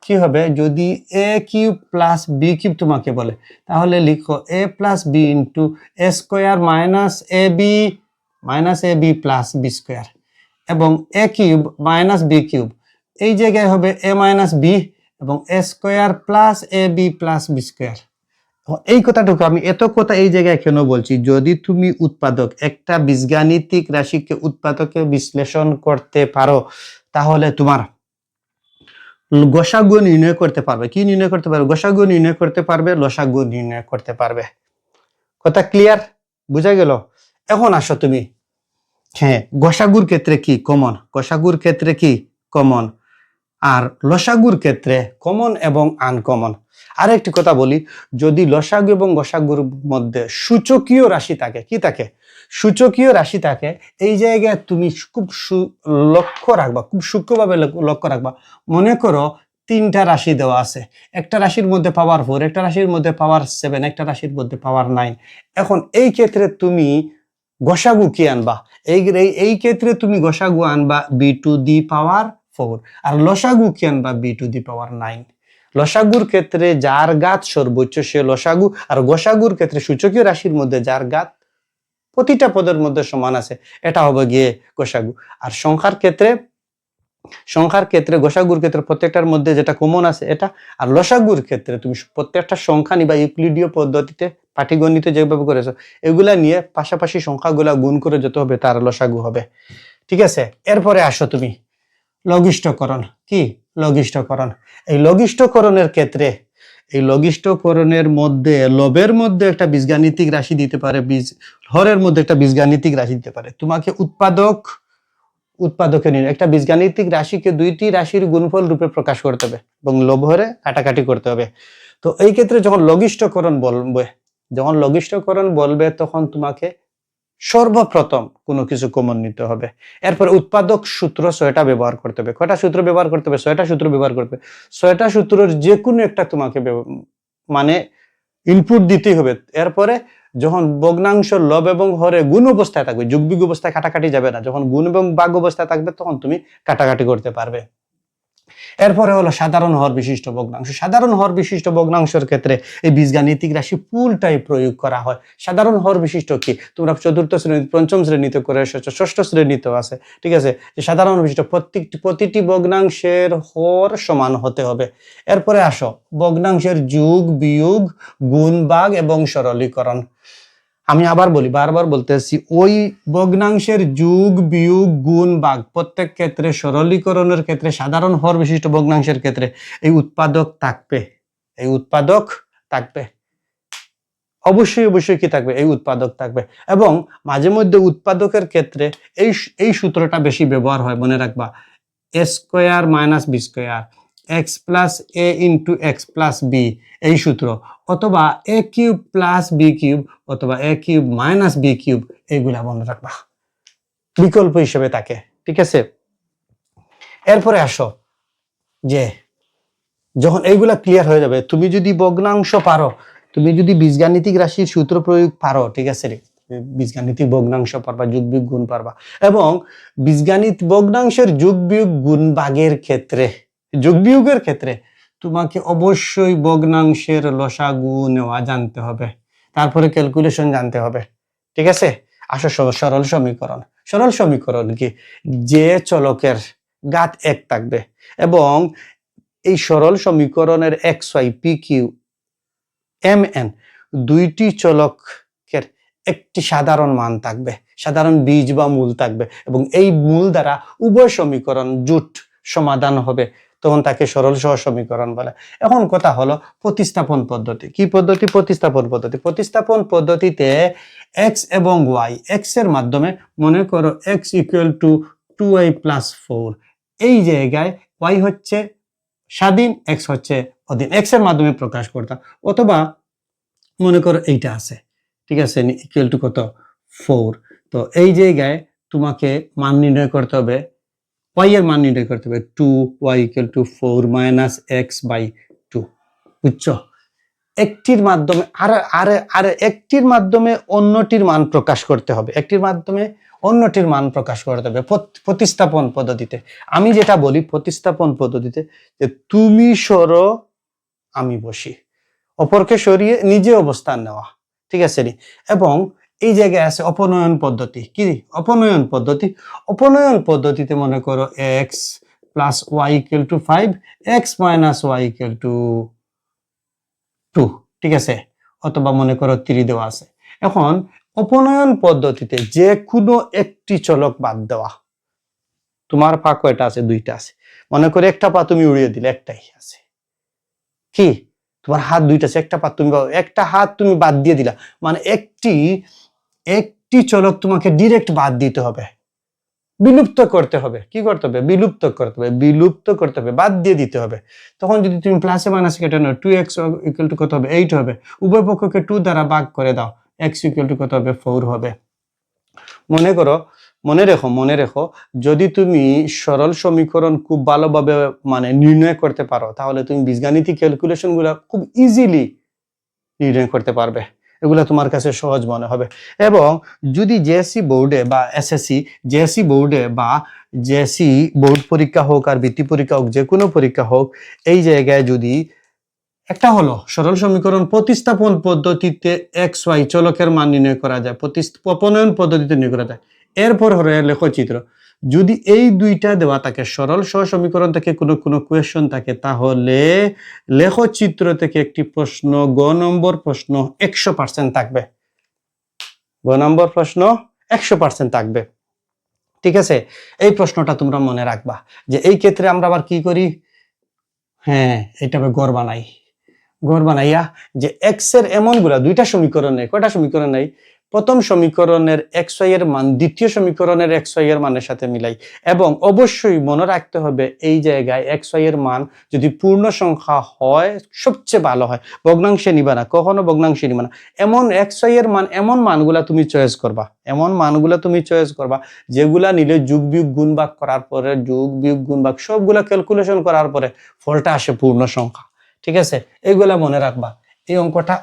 কি হবে? যদি এ কিউব প্লাস বি কিউব তোমাকে বলে, তাহলে লিখো এ plus B into A square minus A B plus B square, এবং এ কিউব মাইনাস বি কিউব এই জায়গায় হবে এ মাইনাস বি এবং এ square plus A B plus B square. এই কথাটুকু আমি এত কথা এই জায়গায় কেন বলছি? যদি তুমি উৎপাদক একটা বীজগাণিতিক রাশিকে উৎপাদকে বিশ্লেষণ করতে পারো, তাহলে তোমার গসাগু নির্ণয় করতে পারবে। কি নির্ণয় করতে পারবে? গসাগু নির্ণয় করতে পারবে, লসাগু নির্ণয় করতে পারবে। কথা ক্লিয়ার? বুঝা গেল? এখন আসো তুমি, হ্যাঁ, গসাগুর ক্ষেত্রে কি কমন? গসাগুর ক্ষেত্রে কি কমন? আর লসাগুর ক্ষেত্রে কমন এবং আনকমন। আর একটি কথা বলি, যদি লসাগু এবং গসাগুর মধ্যে সূচকীয় রাশি থাকে, কি থাকে? সূচকীয় রাশি থাকে, এই জায়গায় তুমি খুব লক্ষ্য রাখবা, খুব সূক্ষ্মভাবে লক্ষ্য রাখবা। মনে করো 3টা রাশি দেওয়া আছে, একটা রাশির মধ্যে পাওয়ার 4, একটা রাশির মধ্যে পাওয়ার 7, একটা রাশির মধ্যে পাওয়ার 9। এখন এই ক্ষেত্রে তুমি গসাগু কি আনবা? এই ক্ষেত্রে তুমি গসাগু আনবা বি টু দি পাওয়ার 4, আর লসাগু কি আনবা? বি টু দি পাওয়ার 9। লসাগুর ক্ষেত্রে যার ঘাত সর্বোচ্চ সে লসাগু, আর গসাগুর ক্ষেত্রে সূচকীয় রাশির মধ্যে যার ঘাত প্রতিটা পদের মধ্যে সমান আছে, এটা হবে গিয়ে গসাগু। আর সংখ্যার ক্ষেত্রে গসাগুর ক্ষেত্রে প্রত্যেকটার মধ্যে যেটা কমন আছে এটা, আর লসাগুর ক্ষেত্রে তুমি প্রত্যেকটা সংখ্যা নিবা ইউক্লিডীয় পদ্ধতিতে, পাটিগণিতে যেভাবে করেছো এগুলা নিয়ে পাশাপাশি সংখ্যাগুলা গুণ করে যেতে হবে, তার লসাগু হবে। ঠিক আছে? এরপরে আসো তুমি লঘিষ্ঠকরণ। কি? লঘিষ্ঠকরণ। এই লঘিষ্ঠকরণের ক্ষেত্রে, এই লঘিষ্ঠকরণের মধ্যে লবের মধ্যে একটা বীজগাণিতিক রাশি দিতে পারে, হরের মধ্যে একটা বীজগাণিতিক রাশি দিতে পারে। তোমাকে উৎপাদকে নিয়ে একটা বীজগাণিতিক রাশিকে 2টি রাশির গুণফল রূপে প্রকাশ করতে হবে এবং লব হরে কাটাকাটি করতে হবে। তো এই ক্ষেত্রে যখন লঘিষ্ঠকরণ বলবে তখন তোমাকে সর্বপ্রথম কোনো কিছু কমন নিতে হবে। এরপর উৎপাদক সূত্র 6টা ব্যবহার করতে হবে। কয়টা সূত্র ব্যবহার করতে হবে? 6টা সূত্র ব্যবহার করতে হবে। 6টা সূত্রের যে কোনো একটা তোমাকে মানে ইনপুট দিতেই হবে। এরপরে যখন ভগ্নাংশ লব এবং হরে গুণ অবস্থায় থাকবে, যোগ বিয়োগ অবস্থায় কাটাকাটি যাবে না, যখন গুণ এবং ভাগ অবস্থায় থাকবে তখন তুমি কাটাকাটি করতে পারবে। এরপরে হলো সাধারণ হর বিশিষ্ট ভগ্নাংশ। সাধারণ হর বিশিষ্ট ভগ্নাংশের ক্ষেত্রে এই বীজগাণিতিক রাশি পুলটাই প্রয়োগ করা হয়। সাধারণ হর বিশিষ্ট কি তোমরা 4র্থ শ্রেণী 5ম শ্রেণীতে করে এসেছো, 6ষ্ঠ শ্রেণীতেও আছে। ঠিক আছে? যে সাধারণ বিশিষ্ট প্রতিটি ভগ্নাংশের হর সমান হতে হবে। এরপরে আসো ভগ্নাংশের যোগ বিয়োগ গুণ ভাগ এবং সরলীকরণ। আমি আবার বলি, বারবার বলতেছি, ওই ভগ্নাংশের যোগ বিয়োগ গুণ ভাগ প্রত্যেক ক্ষেত্রে, সরলীকরণের ক্ষেত্রে, সাধারণ হর বিশিষ্ট ভগ্নাংশের ক্ষেত্রে এই উৎপাদক থাকবে। অবশ্যই কি থাকবে? এই উৎপাদক থাকবে। এবং মাঝে মধ্যে উৎপাদকের ক্ষেত্রে এই সূত্রটা বেশি ব্যবহার হয়, মনে রাখবা, A square minus B square, X plus A into X plus B, এই সূত্র, অথবা A cube plus B cube, অথবা A cube minus B cube, এইগুলা মনে রাখবা, বিকল্প হিসেবে থাকে। ঠিক আছে? এরপরে আসো যে যখন এইগুলা ক্লিয়ার হয়ে যাবে, তুমি যদি ভগ্নাংশ পারো, তুমি যদি বীজগাণিতিক রাশির সূত্র প্রয়োগ পারো, ঠিক আছে রে, বীজগাণিতিক ভগ্নাংশ পারবা, যোগ বিয়োগ গুণ পারবা, এবং বীজগাণিত ভগ্নাংশের যোগ বিয়োগ গুণ ভাগের ক্ষেত্রে, যোগ বিয়োগের ক্ষেত্রে তোমাকে অবশ্যই ভগ্নাংশের লসাগু নেওয়া জানতে হবে, তারপরে ক্যালকুলেশন জানতে হবে। ঠিক আছে? আসো সরল সমীকরণ। সরল সমীকরণ কি, যে চলকের ঘাত 1 থাকবে এবং এই সরল সমীকরণের X Y P Q M N দুইটি চলকের একটি সাধারণ মান থাকবে, সাধারণ বীজ বা মূল থাকবে এবং এই মূল দ্বারা উভয় সমীকরণ জোট সমাধান হবে, তখন তাকে সরল সহজ সমীকরণ বলে। এখন কথা হলো প্রতিস্থাপন পদ্ধতি। কি পদ্ধতি? প্রতিস্থাপন পদ্ধতি। প্রতিস্থাপন পদ্ধতিতে এক্স এবং ওয়াই, এক্স এর মাধ্যমে মনে করো এক্স ইকুয়াল টু 2y + 4, এই জায়গায় ওয়াই হচ্ছে স্বাধীন, এক্স হচ্ছে অধীন, এক্স এর মাধ্যমে প্রকাশ করতাম। অথবা মনে করো এইটা আছে, ঠিক আছে, ইকুয়াল টু কত? 4। তো এই জায়গায় তোমাকে মান নির্ণয় করতে হবে, y এর মান নির্ণয় করতে হবে 2y = 4 - x/2। বুঝছো? একটির মাধ্যমে আর একটির মাধ্যমে অন্যটির মান প্রকাশ করতে হবে, একটির মাধ্যমে অন্যটির মান প্রকাশ করতে হবে প্রতিস্থাপন পদ্ধতিতে। আমি যেটা বলি প্রতিস্থাপন পদ্ধতিতে, যে তুমি সরো আমি বসি, অপরকে সরিয়ে নিজে অবস্থান নেওয়া, ঠিক আছে নি? এবং এই জায়গায় আছে অপনয়ন পদ্ধতি। কি অপনয়ন পদ্ধতি? অপনয়ন পদ্ধতিতে মনে করো x + y = 5, x - y = 2, ঠিক আছে, অথবা মনে করো 3 দেওয়া আছে। এখন অপনয়ন পদ্ধতিতে যে কোনো একটি চলক বাদ দেওয়া। তোমার পা কয়টা আছে? 2টা আছে। মনে করো একটা পা তুমি উড়িয়ে দিলে, একটাই আছে। কি তোমার হাত 2টা আছে, একটা পা তুমি, একটা হাত তুমি বাদ দিয়ে দিলা, মানে একটি চলক তোমাকে ডিরেক্ট বাদ দিতে হবে, বিলুপ্ত করতে হবে। কি করতে হবে? বিলুপ্ত করতে হবে, বিলুপ্ত করতে হবে, বাদ দিয়ে দিতে হবে। তখন যদি তুমি প্লাসে মাইনাসে কেটে নাও, 2x = কত হবে? 8 হবে। উভয় পক্ষকে 2 দ্বারা ভাগ করে দাও, x = কত হবে? 4 হবে। মনে রেখো যদি তুমি সরল সমীকরণ খুব ভালোভাবে মানে নির্ণয় করতে পারো, তাহলে তুমি বীজগাণিতিক ক্যালকুলেশন গুলা খুব ইজিলি নির্ণয় করতে পারবে, এগুলা তোমার কাছে সহজ মনে হবে। এবং যদি জেএসসি বোর্ডে বা এসএসসি, জেএসসি বোর্ডে বা জেএসসি বোর্ড পরীক্ষা হোক আর বৃত্তি পরীক্ষা হোক, যে কোনো পরীক্ষা হোক, এই জায়গায় যদি একটা হলো সরল সমীকরণ প্রতিস্থাপন পদ্ধতিতে এক্স ওয়াই চলকের মান নির্ণয় করা যায়, অপনয়ন পদ্ধতিতে নির্ণয় করা যায়। এরপর হলো লেখচিত্র। যদি এই দুইটা দেওয়া থাকে, সরল সহ সমীকরণ থেকে কোনো কোয়েশ্চন থাকে, তাহলে লেখচিত্র থেকে একটি প্রশ্ন, গ নম্বর প্রশ্ন 100% থাকবে, গ নম্বর প্রশ্ন 100% থাকবে, ঠিক আছে? এই প্রশ্নটা তোমরা মনে রাখবা, যে এই ক্ষেত্রে আমরা আবার কি করি, হ্যাঁ, এটা গড় বানাইয়া যে এক্স এর এমনগুলা দুইটা সমীকরণ নেই, কয়টা সমীকরণ নেই, প্রথম সমীকরণের এক্স ওয়াই এর মান দ্বিতীয় সমীকরণের এক্স ওয়াই এর মানের সাথে মিলাই। এবং অবশ্যই মনে রাখতে হবে এই জায়গায় এক্স ওয়াই এর মান যদি পূর্ণ সংখ্যা হয় সবচেয়ে ভালো হয়, ভগ্নাংশে নিবা না, কখনো ভগ্নাংশে নিবা না। এমন এক্স ওয়াই এর মান, এমন মানগুলা তুমি চয়েস করবা, এমন মানগুলা তুমি চয়েস করবা যেগুলা নিলে যোগ বিয়োগ গুণ ভাগ করার পরে, যোগ বিয়োগ গুণ ভাগ সবগুলা ক্যালকুলেশন করার পরে ফলটা আসে পূর্ণ সংখ্যা, ঠিক আছে? এইগুলা মনে রাখবা, এই অঙ্কটা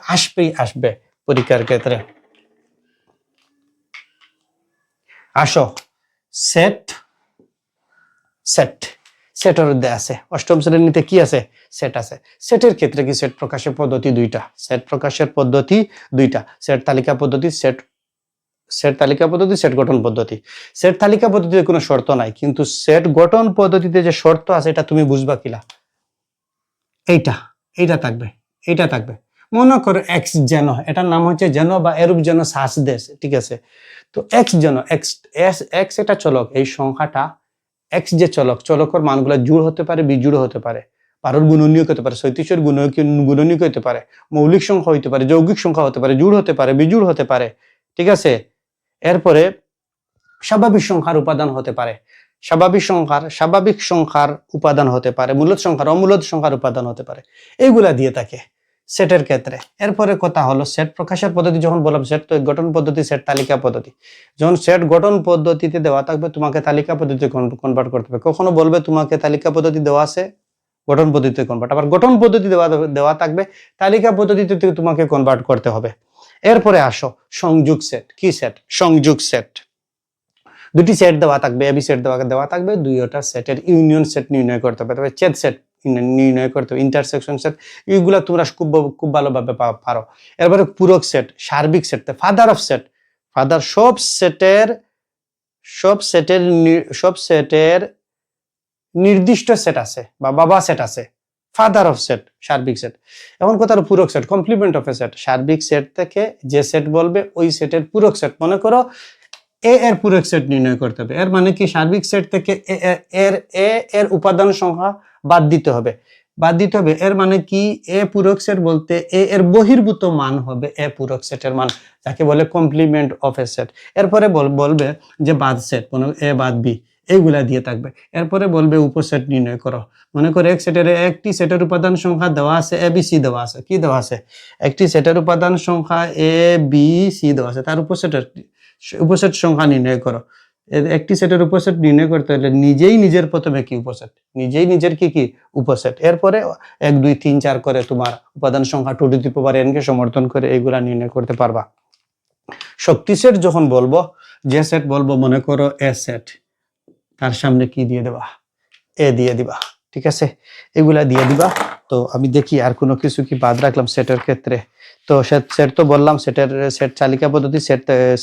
আসবে পরীক্ষার ক্ষেত্রে। আসো সেটের মধ্যে আছে, অষ্টম শ্রেণীতে কি আছে? সেট আছে। সেটের ক্ষেত্রে কি সেট প্রকাশের পদ্ধতি দুইটা, সেট প্রকাশের পদ্ধতি দুইটা, সেট তালিকা পদ্ধতি, সেট তালিকা পদ্ধতি, সেট গঠন পদ্ধতি। সেট তালিকা পদ্ধতিতে কোনো শর্ত নাই, কিন্তু সেট গঠন পদ্ধতিতে যে শর্ত আছে এটা তুমি বুঝবা কিলা, এইটা থাকবে। মনে করো এক্স যেন, এটার নাম হচ্ছে যেন বা এরূপ যেন শ্বাস দেশ, ঠিক আছে? তো এক্স যেন, এক্স এটা চলক, এই সংখ্যাটা এক্স যে চলকের মানগুলো জোড় হতে পারে, বিজোড় হতে পারে, পারোর গুণনীয়ক হতে পারে, সৈতিশের গুণনীয়ক হতে পারে, মৌলিক সংখ্যা হতে পারে, যৌগিক সংখ্যা হতে পারে, জোড় হতে পারে, বিজোড় হতে পারে, ঠিক আছে? এরপরে স্বাভাবিক সংখ্যার উপাদান হতে পারে, স্বাভাবিক সংখ্যার উপাদান হতে পারে, মূলদ সংখ্যার, অমূলদ সংখ্যার উপাদান হতে পারে, এইগুলা দিয়ে থাকে সেটের ক্ষেত্রে। এরপরে কথা হলো সেট প্রকাশের পদ্ধতি। যখন বললাম সেট গঠন পদ্ধতি, সেট তালিকা পদ্ধতি। যখন সেট গঠন পদ্ধতিতে দেওয়া থাকবে, তোমাকে তালিকা পদ্ধতিতে কনভার্ট করতে হবে। কখনো বলবে তোমাকে তালিকা পদ্ধতি দেওয়া আছে, গঠন পদ্ধতিতে কনভার্ট, আবার গঠন পদ্ধতি দেওয়া থাকবে, তালিকা পদ্ধতিতে তোমাকে কনভার্ট করতে হবে। এরপরে আসো সংযোগ সেট। কি সেট? সংযোগ সেট। দুটি সেট দেওয়া থাকবে, এবি সেট দেওয়া থাকবে, দুইটা সেটের ইউনিয়ন সেট নির্ণয় করতে হবে, তবে ছেদ সেট নির্ণয় করতে হবে, ইন্টারসেকশন সেট, এইগুলা তোমরা খুব ভালোভাবে পারো। এরপরে পূরক সেট, সার্বিক set, father of set, father সব সেটের সব সেটের নির্দিষ্ট সেট আছে বা বাবা সেট আছে, ফাদার অফ সেট, সার্বিক সেট। এখন কথা হলো পূরক set, complement of A set. সার্বিক সেট থেকে যে সেট বলবে ওই সেটের পূরক সেট। মনে করো এ এর পূরক সেট নির্ণয় করতে হবে। এর মানে কি সার্বিক সেট থেকে এর উপাদান সংখ্যা বাদ দিতে হবে। এর মানে কি এ পূরক সেট বলতে এ এর বহির্ভূত মান হবে এ পূরক সেটের মান, যাকে বলে কমপ্লিমেন্ট অফ এ সেট। এরপরে বলবে যে বাদ সেট, এ বাদ বি এইগুলা দিয়ে থাকবে। এরপরে বলবে উপসেট নির্ণয় করো। মনে করে একটি সেটের উপাদান সংখ্যা দেওয়া আছে, এ বি সি দেওয়া আছে। কি দেওয়া আছে? একটি সেটের উপাদান সংখ্যা এ বি সি দেওয়া আছে, তার উপসেট সংখ্যা নির্ণয় করো। একটি সেটের উপসেট নির্ণয় করতে হলে নিজের প্রথমে কি উপসেট, নিজের কি উপসেট। এরপরে 1 2 3 4 করে তোমার উপাদান সংখ্যা 2 টু দি পাওয়ার n কে সমর্থন করে এইগুলা নির্ণয় করতে পারবা। শক্তি সেট যখন বলবো, যে সেট বলবো, মনে করো এ সেট, তার সামনে কি দিয়ে দেবা? এ দিয়ে দিবা। ঠিক আছে, এগুলা দিয়ে দিবা। তো আমি দেখি আর কোনো কিছু কি বাদ রাখলাম সেটের ক্ষেত্রে। তো সেট তো বললাম, সেট চালিকা পদ্ধতি,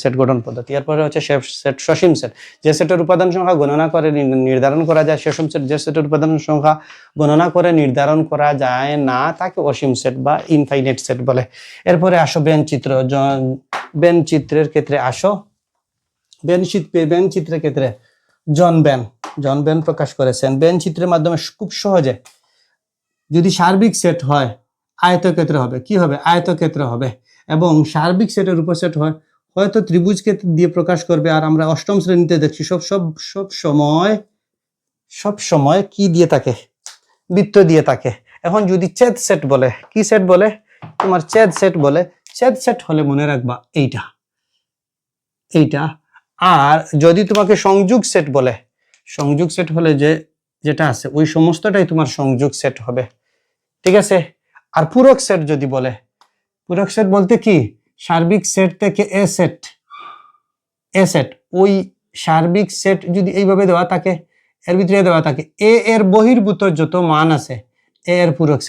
সেট গঠন পদ্ধতি। এরপরে হচ্ছে সেট সসীম সেট, যে সেটের উপাদান সংখ্যা গণনা করে নির্ধারণ করা যায়। সসীম সেট, যে সেটের উপাদান সংখ্যা গণনা করে নির্ধারণ করা যায় না তাকে অসীম সেট বা ইনফাইনাইট সেট বলে। এরপরে আসো বেন চিত্রের ক্ষেত্রে আসো। বেন চিত্রের ক্ষেত্রে জন বেন প্রকাশ করেছেন। বেন চিত্রের মাধ্যমে খুব সহজে, যদি সার্বিক সেট হয় আয়তক্ষেত্র হবে। কি হবে? আয়তক্ষেত্র হবে। এবং সার্বিক সেটের উপসেট হয় হয়তো ত্রিভুজকে দিয়ে প্রকাশ করবে। আর আমরা অষ্টম শ্রেণীতে দেখছি সব সময় কি দিয়ে থাকে? বৃত্ত দিয়ে থাকে। এখন যদি ছেদ সেট বলে, কি সেট বলে? তোমার ছেদ সেট বলে। ছেদ সেট হলে মনে রাখবা এইটা। আর যদি তোমাকে সংযোগ সেট বলে, সংযোগ সেট হলে যেটা আছে ওই সমস্তটাই তোমার সংযোগ সেট হবে। ঠিক আছে। আর পূরক সেট যদি বলে, পূরক সেট বলতে কি? সার্বিক সেট থেকে এ সেট, ওই সার্বিক সেট যদি এইভাবে দেওয়া থাকে, এর ভিতরে দেওয়া থাকে এ এর বহির্ভূত যত মান আছে এ এর পূরক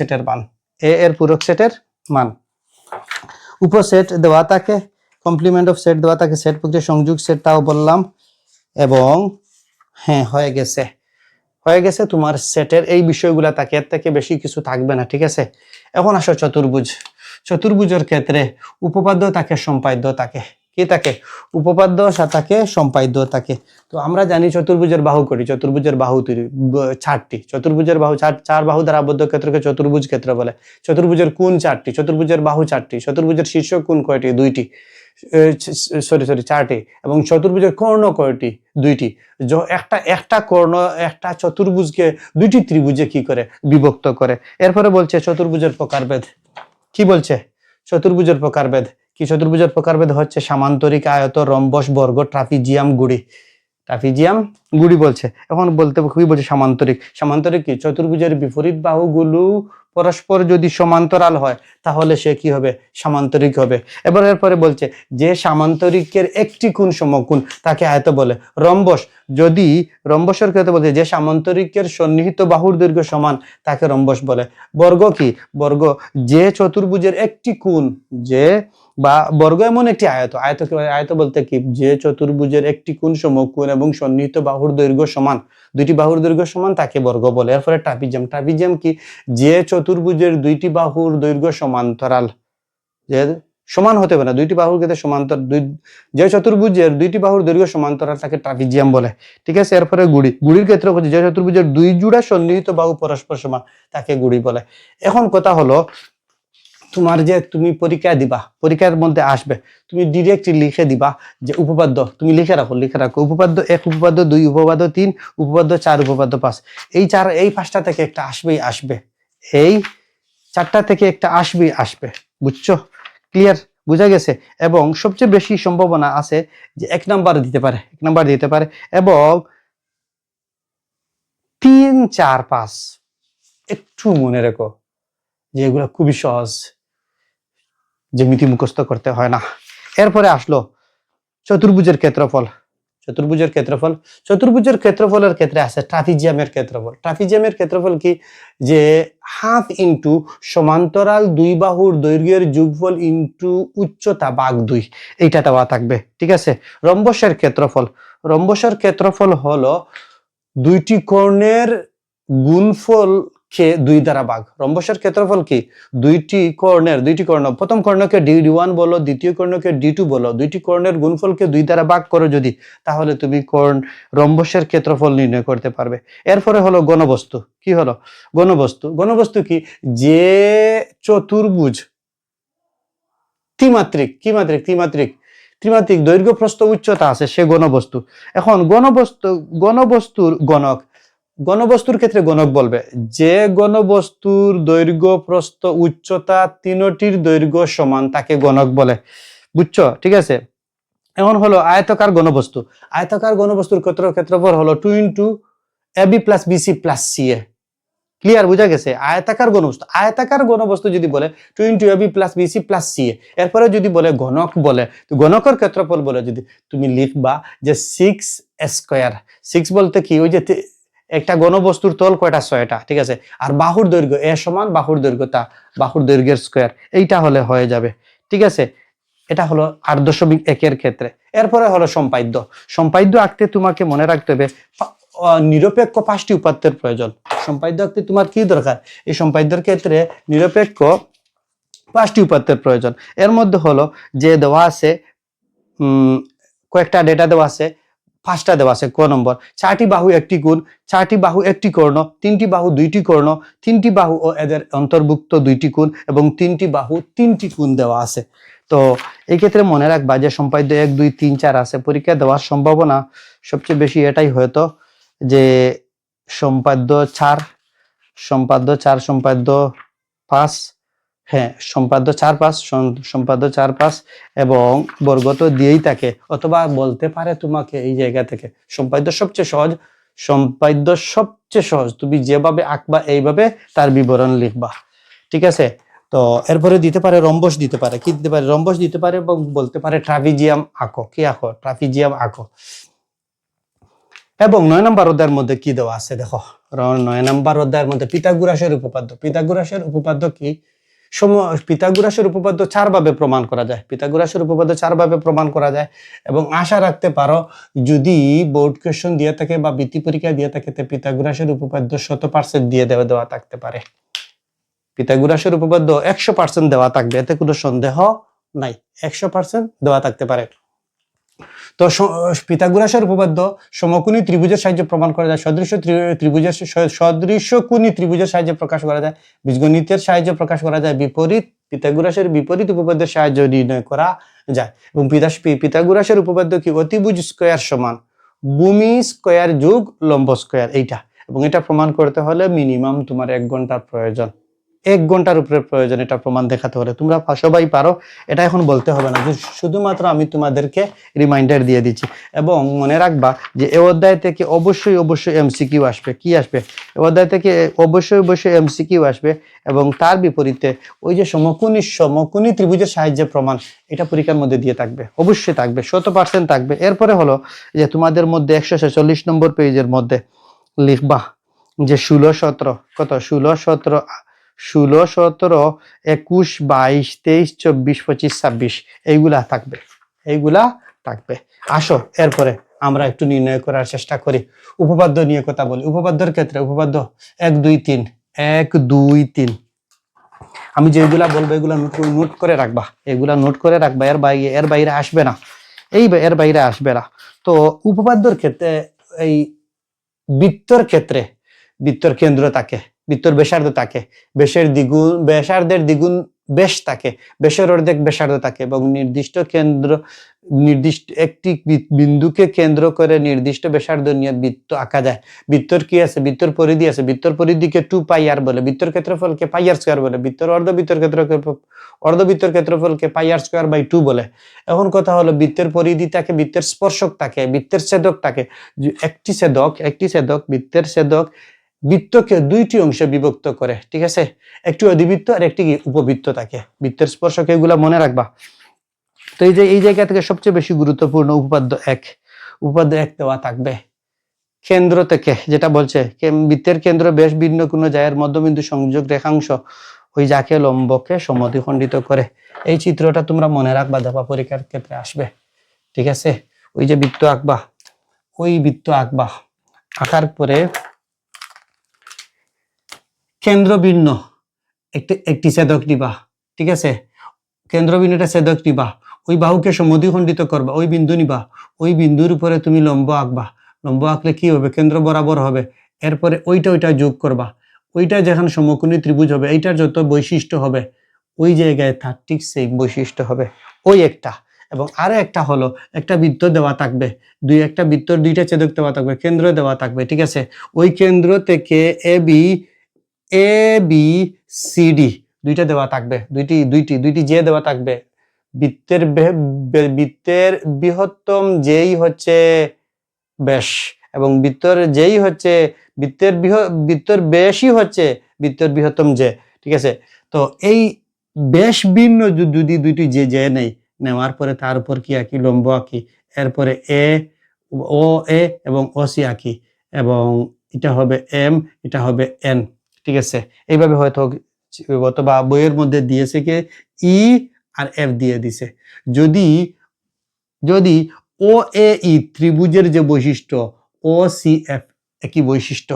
সেটের মান। উপসেট দেওয়া থাকে, কমপ্লিমেন্ট অফ সেট দেওয়া থাকে, সেট প্রক্রিয়া সংযোগ সেটটাও বললাম। এবং হ্যাঁ, হয়ে গেছে তোমার সেটের এই বিষয়গুলা থাকে, এর থেকে বেশি কিছু থাকবে না। ঠিক আছে। এখন আসো চতুর্ভুজের ক্ষেত্রে উপপাদ্য থাকে, সম্পাদ্য থাকে। কি থাকে? উপপাদ্য থাকে, সম্পাদ্য থাকে। তো আমরা জানি চতুর্ভুজের বাহু করি, চতুর্ভুজের বাহু 4টি। চতুর্ভুজের বাহু 4 বাহু দ্বারা আবদ্ধ ক্ষেত্রকে চতুর্ভুজ ক্ষেত্র বলে। চতুর্ভুজের কোণ 4টি, চতুর্ভুজের বাহু 4টি, চতুর্ভুজের শীর্ষ কোণ কয়টি? 2টি। সরি 4টি। এবং চতুর্ভুজের কর্ণ কয়টি? 2টি। একটা কর্ণ একটা চতুর্ভুজকে 2টি ত্রিভুজে কি করে? বিভক্ত করে। এরপরে বলছে চতুর্ভুজের প্রকারভেদ। কি বলছে? চতুর্ভুজের প্রকারভেদ কি? চতুর্ভুজের প্রকারভেদ হচ্ছে সামান্তরিক, আয়ত, রম্বস, বর্গ, ট্রাপিজিয়াম, গুড়ি বলছে। এখন কি বলছে? সামান্তরিক কি? চতুর্ভুজের বিপরীত বাহুগুলো পরস্পর যদি সমান্তরাল হয় তাহলে সে কি হবে? সামান্তরিক হবে। এরপরে বলছে যে সামান্তরিকের একটি কোণ সমকোণ তাকে আয়ত বলে। রম্বসের ক্ষেত্রে বলছে যে সামান্তরিকের সন্নিহিত বাহুর দৈর্ঘ্য সমান তাকে রম্বস বলে। বর্গ কি? বর্গ যে চতুর্ভুজের একটি কোণ, বর্গ এমন একটি আয়ত বলতে কি? যে চতুর্ভুজের একটি কোণ সমকোণ এবং সন্নিহিত বাহুর দৈর্ঘ্য সমান, 2টি বাহুর দৈর্ঘ্য সমান তাকে বর্গ বলে। এরপরে ট্রাপিজিয়াম কি? যে চতুর্ভুজের 2টি বাহুর দৈর্ঘ্য সমান্তরাল, যে সমান হতে পারে না, 2টি বাহুর ক্ষেত্রে সমান্তর, যে চতুর্ভুজের 2টি বাহুর দৈর্ঘ্য সমান্তরাল তাকে ট্রাপিজিয়াম বলে। ঠিক আছে। এরপরে গুড়ির ক্ষেত্রে হচ্ছে যে চতুর্ভুজের 2 জোড়া সন্নিহিত বাহু পরস্পর সমান তাকে গুড়ি বলে। এখন কথা হলো, তোমার যে তুমি পরীক্ষা দিবা, পরীক্ষার মধ্যে আসবে, তুমি ডিরেক্ট লিখে দিবা যে উপপাদ্য, তুমি লিখে রাখো উপপাদ্য 1, উপপাদ্য 2, উপপাদ্য 3, উপপাদ্য 4, উপপাদ্য 5। এই 5টা থেকে একটা আসবে, এই 4টা থেকে একটা আসবে। বুঝছো? ক্লিয়ার? বুঝা গেছে? এবং সবচেয়ে বেশি সম্ভাবনা আছে যে 1 নাম্বার দিতে পারে এবং 3, 4, 5 একটু মনে রেখো যে এগুলো খুবই সহজ, জ্যামিতি মুখস্থ করতে হয় না। এরপরে আসলো চতুর্ভুজের ক্ষেত্রফল। চতুর্ভুজের ক্ষেত্রফল। চতুর্ভুজের ক্ষেত্রফলের ক্ষেত্রে আছে ট্রাপিজিয়ামের ক্ষেত্রফল। ট্রাপিজিয়ামের ক্ষেত্রফল কি, যে হাফ ইন্টু সমান্তরাল দুই বাহুর দৈর্ঘ্যের যোগফল ইন্টু উচ্চতা ভাগ 2, এইটা দেওয়া থাকবে। ঠিক আছে। রম্বসের ক্ষেত্রফল। রম্বসের ক্ষেত্রফল হলো দুইটি কর্ণের গুণফলকে 2 দ্বারা ভাগ। রম্বসের ক্ষেত্রফল কি, দুইটি কর্ণ, প্রথম কর্ণকে D1 বলো, দ্বিতীয় কর্ণকে D2 বলো, দুইটি কর্ণের গুণফলকে 2 দ্বারা ভাগ করো যদি, তাহলে তুমি রম্বসের ক্ষেত্রফল নির্ণয় করতে পারবে। এরপরে হলো ঘনবস্তু। কি হলো ঘনবস্তু? ঘনবস্তু কি, যে চতুর্ভুজ ত্রিমাত্রিক দৈর্ঘ্য প্রস্থ উচ্চতা আছে সে ঘনবস্তু। এখন ঘনবস্তুর গণক, ঘনবস্তুর ক্ষেত্রে গণক বলবে যে ঘনবস্তুর দৈর্ঘ্য প্রস্থ উচ্চতা তিনটির দৈর্ঘ্য সমান তাকে গণক বলে। বুঝছো? ঠিক আছে। এখন হলো আয়তাকার ঘনবস্তু। আয়তাকার ঘনবস্তুর ক্ষেত্রফল হলো 2 into AB plus BC plus CA। Clear? বোঝা গেছে? আয়তাকার ঘনবস্তু যদি বলে 2 into AB plus BC plus CA। এরপরে যদি বলে ঘনক বলে, তো ঘনকের ক্ষেত্রফল বলে যদি তুমি লিখবা যে 6 স্কয়ার। 6 বলতে কি, ওই যে একটা ঘনবস্তুর তল কয়টা, 6টা। ঠিক আছে। আর বাহুর দৈর্ঘ্য A সমান বাহুর দৈর্ঘ্যটা, বাহুর দৈর্ঘ্যের স্কয়ার, এইটা হলে হয়ে যাবে। ঠিক আছে। এটা হলো 8.1 ক্ষেত্রে। এরপরে হলো সম্পাদ্য। সম্পাদ্য আঁকতে তোমাকে মনে রাখতে হবে নিরপেক্ষ 5টি উপাত্তের প্রয়োজন। সম্পাদ্য আঁকতে তোমার কি দরকার? এই সম্পাদ্যের ক্ষেত্রে নিরপেক্ষ 5টি উপাত্তের প্রয়োজন। এর মধ্যে হলো যে দেওয়া আছে কয়েকটা ডেটা দেওয়া আছে, 5টা দেওয়া আছে। ক নম্বর, 4টি বাহু 1টি কোণ, 4টি বাহু 1টি কর্ণ, 3টি বাহু 2টি কর্ণ, 3টি বাহু ও এদের অন্তর্ভুক্ত 2টি কোণ এবং 3টি বাহু 3টি কোণ দেওয়া আছে। তো এই ক্ষেত্রে মনে রাখবা যে সম্পাদ্য 1, 2, 3, 4 আছে। পরীক্ষা দেওয়ার সম্ভাবনা সবচেয়ে বেশি এটাই হয়তো যে সম্পাদ্য 4, সম্পাদ্য 5, হ্যাঁ সম্পাদ্য 4, 5, সম্পাদ্য 4, 5 এবং বর্গ তো দিয়েই থাকে, অথবা বলতে পারে তোমাকে এই জায়গা থেকে সম্পাদ্য সবচেয়ে সহজ, তুমি যেভাবে আঁকবা এইভাবে তার বিবরণ লিখবা। ঠিক আছে। তো এরপরে দিতে পারে রম্বস, দিতে পারে কি দিতে পারে, রম্বস দিতে পারে এবং বলতে পারে ট্রাপিজিয়াম আঁকো। কি আঁকো? ট্রাপিজিয়াম আঁকো। এবং 9 নম্বর অধ্যায়ের মধ্যে কি দেওয়া আছে দেখো। 9 নম্বর অধ্যায়ের মধ্যে পিথাগোরাসের উপপাদ্য। পিথাগোরাসের উপপাদ্য কি? পিথাগোরাসের উপপাদ্য 4 ভাবে প্রমাণ করা যায়। পিথাগোরাসের উপপাদ্য 4 ভাবে প্রমাণ করা যায় এবং আশা রাখতে পারো যদি বোর্ড কোশ্চেন দিয়ে থাকে বা বৃত্তি পরীক্ষা দিয়ে থাকে তো পিথাগোরাসের উপপাদ্য 100% দিয়ে দেওয়া থাকতে পারে। পিথাগোরাসের উপপাদ্য 100% দেওয়া থাকবে, এতে কোনো সন্দেহ নাই। 100% দেওয়া থাকতে পারে। তো পিথাগোরাসের উপপাদ্য সমকোণী ত্রিভুজের সাহায্যে প্রমাণ করা যায়, সদৃশকোণী ত্রিভুজের সাহায্যে প্রকাশ করা যায়, বীজগণিতের সাহায্যে প্রকাশ করা যায়, পিথাগোরাসের বিপরীত উপপাদ্যের সাহায্যে নির্ণয় করা যায়। এবং পিথাগোরাসের উপপাদ্য কি? অতিভুজ স্কয়ার সমান ভূমি স্কয়ার যোগ লম্ব স্কয়ার, এইটা। এবং এটা প্রমাণ করতে হলে মিনিমাম তোমার 1 ঘন্টার প্রয়োজন। 1 ঘন্টার উপরে প্রয়োজন এটা প্রমাণ দেখাতে হলে। তোমরা সবাই পারো, এটা এখন বলতে হবে না, শুধুমাত্র আমি তোমাদেরকে রিমাইন্ডার দিয়ে দিচ্ছি। এবং মনে রাখবা যে এই অধ্যায় থেকে অবশ্যই এমসিকিউ আসবে। কি আসবে? এই অধ্যায় থেকে অবশ্যই এমসিকিউ আসবে। এবং তার বিপরীতে ওই যে সমকোণী ত্রিভুজের সাহায্যে প্রমাণ, এটা পরীক্ষার মধ্যে দিয়ে থাকবে, অবশ্যই থাকবে, 100% থাকবে। এরপরে হলো যে তোমাদের মধ্যে 146 নম্বর পেজের মধ্যে লিখবা যে 16, 17 কত, 16, 17, 21, 22, 23, 24, 25, 26 এইগুলা থাকবে। আসো এরপরে আমরা একটু নির্ণয় করার চেষ্টা করি। উপপাদ্য নিয়ে কথা বলি। উপপাদ্যের ক্ষেত্রে উপপাদ্য 1, 2, 3, 1, 2, 3 আমি যেগুলা বলবো এগুলা নোট করে রাখবা, এর বাইরে আসবে না, এর বাইরে আসবে না। তো উপপাদ্যের ক্ষেত্রে এই বৃত্তর কেন্দ্র থাকে, বৃত্তর ব্যাসার্ধ থাকে, ব্যাসার্ধের দ্বিগুণ ব্যাস থাকে, ব্যাসের অর্ধেক ব্যাসার্ধ থাকে এবং নির্দিষ্ট একটি বিন্দুকে কেন্দ্র করে নির্দিষ্ট ব্যাসার্ধ নিয়ে বৃত্ত আঁকা যায়। বৃত্তর কি আছে? বৃত্তর পরিধি আছে। বৃত্তর পরিধিকে 2πr বলে, বৃত্তর ক্ষেত্রফলকে πr² বলে, অর্ধবৃত্তর ক্ষেত্রফলকে πr²/2 বলে। এখন কথা হলো বৃত্তের পরিধি থাকে, বৃত্তের স্পর্শক থাকে, বৃত্তের ছেদক থাকে। একটি ছেদক বৃত্তের ছেদক বৃত্তকে 2টি অংশে বিভক্ত করে। ঠিক আছে। একটি অধিবৃত্ত আর একটি উপবৃত্ত থাকে। বৃত্তের স্পর্শক এগুলা মনে রাখবা। তো এই জায়গা থেকে সবচেয়ে বেশি গুরুত্বপূর্ণ উপপাদ্য 1। উপপাদ্য 1 দেওয়া থাকবে। কেন্দ্র থেকে যেটা বলছে বৃত্তের কেন্দ্র বেশ ভিন্ন কোনো জায়ের মধ্যবিন্দু সংযোগ রেখাংশ ওই যাকে লম্বকে সমদ্বিখণ্ডিত করে। এই চিত্রটা তোমরা মনে রাখবা, দেখবা পরীক্ষার ক্ষেত্রে আসবে। ঠিক আছে, ওই যে বৃত্ত আঁকবা, ওই বৃত্ত আঁকবা, আঁকার পরে কেন্দ্র ভিন্ন একটি ছেদক নিবা। ঠিক আছে, কেন্দ্র ভিন্ন একটা ছেদক নিবা, ওই বাহুকে সমদ্বিখণ্ডিত করবা, ওই বিন্দু নিবা, ওই বিন্দুর উপরে তুমি লম্ব আঁকবা। লম্ব আঁকলে কি হবে? কেন্দ্র বরাবর হবে। এরপরে ওইটা যোগ করবা, ওইটা যেখানে সমকোণী ত্রিভুজ হবে, এইটার যত বৈশিষ্ট্য হবে ওই জায়গায় তার ঠিক সেই বৈশিষ্ট্য হবে। ওই একটা এবং আরো একটা হলো, একটা বৃত্ত দেওয়া থাকবে, একটা বৃত্তর দুইটা ছেদক দেওয়া থাকবে, কেন্দ্র দেওয়া থাকবে। ঠিক আছে, ওই কেন্দ্র থেকে এ বি সি ডি দুইটা দেওয়া থাকবে, দুইটি যে দেওয়া থাকবে। বৃত্তের বৃহত্তম যেই হচ্ছে ব্যাস, এবং বৃত্তের যেই হচ্ছে বৃত্তের ব্যাসই হচ্ছে বৃত্তের বৃহত্তম যে। ঠিক আছে, তো এই ব্যাস ভিন্ন যদি দুইটি যে নেই, নেওয়ার পরে তার উপর কি আঁকি? লম্ব আঁকি। এরপরে ও এ এবং ও সি আঁকি, এবং এটা হবে এম, এটা হবে এন। ঠিক আছে, এইভাবে হয়তো অথবা বইয়ের মধ্যে দিয়েছে কি ই আর এফ দিয়ে দিছে। যদি ও এ ই ত্রিভুজের যে বৈশিষ্ট্য, ও সি এফ একই বৈশিষ্ট্য,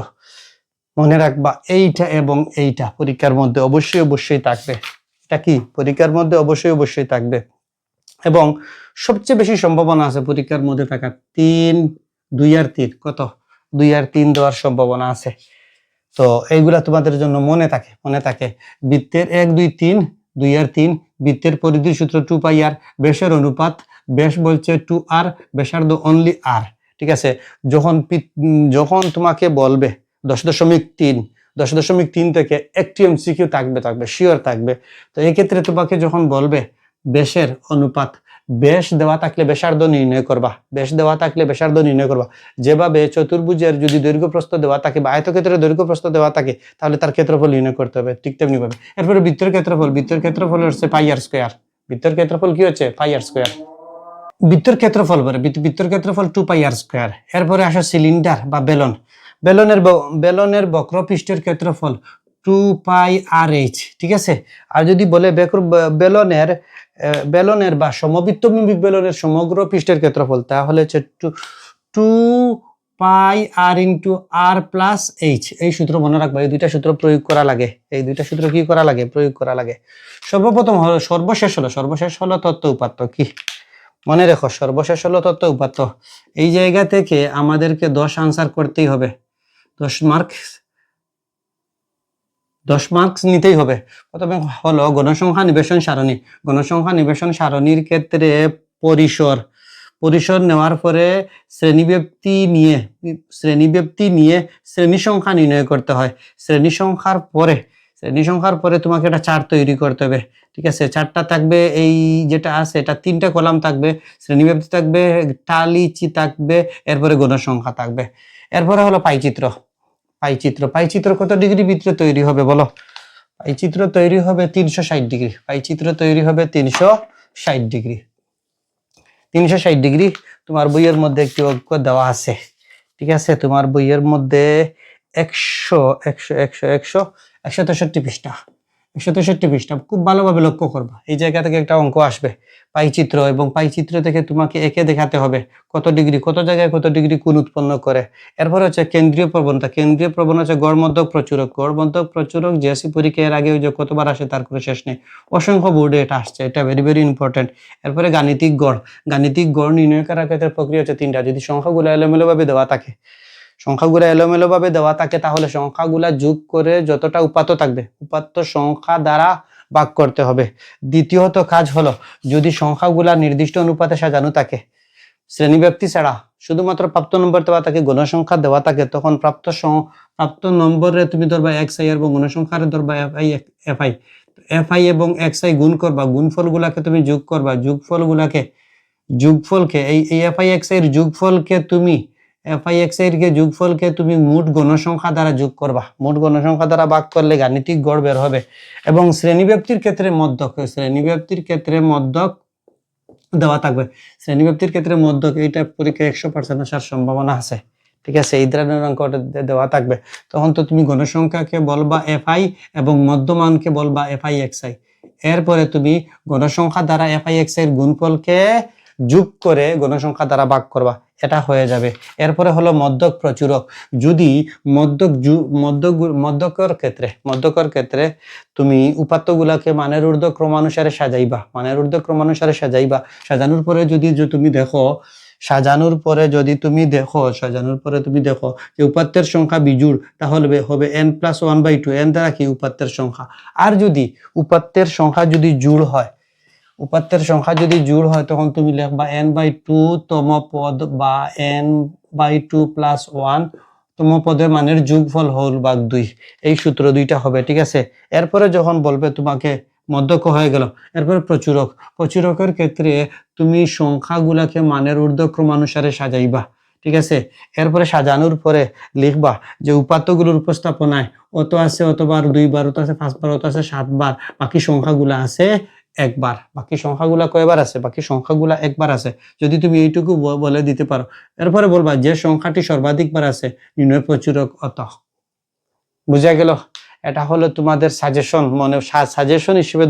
মনে রাখবা এইটা এবং এইটা পরীক্ষার মধ্যে অবশ্যই থাকবে। এটা কি পরীক্ষার মধ্যে অবশ্যই থাকবে, এবং সবচেয়ে বেশি সম্ভাবনা আছে পরীক্ষার মধ্যে থাকা 2 আর 3 কত 2 আর 3 দেওয়ার সম্ভাবনা আছে। তো এইগুলা তোমাদের জন্য মনে থাকে। বৃত্তের 1 2 3, 2 আর 3, বৃত্তের পরিধির সূত্র 2 পাই আর, ব্যাসের অনুপাত, ব্যাস বলছে 2 আর, ব্যাসার্ধ অনলি আর। ঠিক আছে, যখন তোমাকে বলবে 10.3 থেকে একটি এমসিকিউ থাকবে শিওর থাকবে। তো এই ক্ষেত্রে তোমাকে যখন বলবে ব্যাসের অনুপাত, ব্যাস দেওয়া থাকলে ব্যাসার্ধ নির্ণয় করবা। যেভাবে চতুর্ভুজের যদি দৈর্ঘ্য প্রস্থ দেওয়া থাকে বা আয়তক্ষেত্রের দৈর্ঘ্য প্রস্থ দেওয়া থাকে, তাহলে তার ক্ষেত্রফল নির্ণয় করতে হবে, ঠিক তেমনি ভাবে। এরপরে বৃত্তের ক্ষেত্রফল হচ্ছে পাই আর স্কয়ার। বৃত্তের ক্ষেত্রফল কি হচ্ছে? পাই আর স্কয়ার। বৃত্তের ক্ষেত্রফল 2 পাই আর স্কয়ার। এরপরে আসে সিলিন্ডার বা বেলনের বক্রপৃষ্ঠের ক্ষেত্রফল 2 পাই আর এইচ। ঠিক আছে, আর যদি বলে বেলনের বা সমবৃত্তমুখী বেলনের সমগ্র পৃষ্ঠের ক্ষেত্রফল, তাহলে হচ্ছে 2 পাই আর ইন্টু আর প্লাস এইচ। এই সূত্র মনে রাখবা, এই দুইটা সূত্র প্রয়োগ করা লাগে। প্রয়োগ করা লাগে। সর্বপ্রথম হলো সর্বশেষ হলো তত্ত্ব উপাত্ত। কি মনে রেখো? সর্বশেষ হলো তত্ত্ব উপাত্ত। এই জায়গা থেকে আমাদেরকে 10 আনসার করতেই হবে, 10 মার্কস নিতেই হবে। প্রথমে হলো গণসংখ্যা নিবেশন সারণীর ক্ষেত্রে পরিসর নেওয়ার পরে শ্রেণীব্যাপ্তি নিয়ে শ্রেণী সংখ্যা নির্ণয় করতে হয়। শ্রেণী সংখ্যার পরে তোমাকে একটা চার্ট তৈরি করতে হবে। ঠিক আছে, চার্টটা থাকবে এই যেটা আছে, এটা 3টা কলাম থাকবে, শ্রেণীব্যাপ্তি থাকবে, টালিচি থাকবে, এরপরে গণসংখ্যা থাকবে। এরপরে হলো পাইচিত্র কত ডিগ্রি বৃত্ত তৈরি হবে বলো? পাইচিত্র তৈরি হবে 360 ডিগ্রি। 360 ডিগ্রি। তোমার বইয়ের মধ্যে একটি অঙ্ক দেওয়া আছে। ঠিক আছে, তোমার বইয়ের মধ্যে 163 পৃষ্ঠা। খুব ভালোভাবে লক্ষ্য করবা, এই জায়গা থেকে একটা অঙ্ক আসবে পাইচিত্র, এবং পাইচিত্র থেকে তোমাকে একে দেখাতে হবে কত ডিগ্রি, কত জায়গায় কত ডিগ্রি কোণ উৎপন্ন করে। এরপর হচ্ছে কেন্দ্রীয় প্রবণতা হচ্ছে গড়মধ্যক প্রচুরক জিএসসি পরীক্ষা এর আগে ওই যে কতবার আসে তার কোনো শেষ নেই, অসংখ্য বোর্ডে এটা আসছে, এটা ভেরি ইম্পর্টেন্ট। এরপরে গাণিতিক গড় নির্ণয় করার ক্ষেত্রে প্রক্রিয়া হচ্ছে 3টা। যদি সংখ্যাগুলো এলোমেলোভাবে দেওয়া থাকে, তাহলে সংখ্যাগুলা যোগ করে যতটা উপাত্ত থাকবে উপাত্ত সংখ্যা দ্বারা ভাগ করতে হবে। দ্বিতীয়ত কাজ হলো, যদি সংখ্যাগুলা নির্দিষ্ট অনুপাতে সাজানো থাকে, শ্রেণীব্যাপ্তি ছাড়া শুধুমাত্র প্রাপ্ত নম্বর দেওয়া থাকে, গণসংখ্যা দেওয়া থাকে, তখন প্রাপ্ত নম্বরে তুমি ধরবা xi এবং গণসংখ্যার ধরবা fi এবং xi গুণ করবা, গুণফলগুলাকে তুমি যোগ করবা, যোগফলকে এই fi xi এর যোগফলকে তুমি মোট গণসংখ্যা দ্বারা যোগ করবা, মোট গণসংখ্যা দ্বারা ভাগ করলে গাণিতিক গড় বের হবে। এবং শ্রেণীব্যাপ্তির ক্ষেত্রে মধ্যক দেওয়া থাকবে। শ্রেণীব্যক্তির ক্ষেত্রে মধ্যক এইটা পরীক্ষায় 100% আসার সম্ভাবনা আছে। ঠিক আছে, এই ধরনের অঙ্কটা দেওয়া থাকবে। তখন তো তুমি গণসংখ্যাকে বলবা এফআই এবং মধ্যমানকে বলবা এফআই এক্সআই। এরপরে তুমি গণসংখ্যা দ্বারা এফআই এক্সআই এর গুণফলকে যোগ করে গণসংখ্যা দ্বারা ভাগ করবা, এটা হয়ে যাবে। এরপরে হলো মধ্যক প্রচুরক। যদি মধ্যকের ক্ষেত্রে তুমি উপাত্তগুলাকে মানের ঊর্ধ্ব ক্রমানুসারে সাজাইবা, সাজানোর পরে যদি তুমি দেখো যে উপাত্তের সংখ্যা বিজোড়, তাহলে হবে n+1/2। n দ্বারা কি উপাত্তের সংখ্যা। আর যদি উপাত্তের সংখ্যা যদি জোড় হয় তখন তুমি লিখবা n/2 তম পদ বা n/2+1 তম পদের মানের যোগফল হোল ভাগ 2। এই সূত্র দুইটা হবে। ঠিক আছে, এরপরে যখন বলবে তোমাকে মধ্যক হয়ে গেল, এরপরে প্রচুরকের ক্ষেত্রে তুমি সংখ্যাগুলাকে মানের ঊর্ধ্ব ক্রমানুসারে সাজাইবা। ঠিক আছে, এরপরে সাজানোর পরে লিখবা যে উপাত্তগুলোর উপস্থাপনায় অত আছে, অতবার 2 বার, অত আছে 5 বার, অত আছে 7 বার, বাকি সংখ্যাগুলো আছে একবার। বাকি সংখ্যাগুলা কয়বার আছে? বাকি সংখ্যাগুলা একবার আছে। যদি তুমি এইটুকু বলে দিতে পারো, এরপরে বলবা যে সংখ্যাটি সর্বাধিকবার আছে নির্ণয় প্রচুরক অত। বুঝা গেল? এটা হলো তোমাদের সাজেশন হিসেবে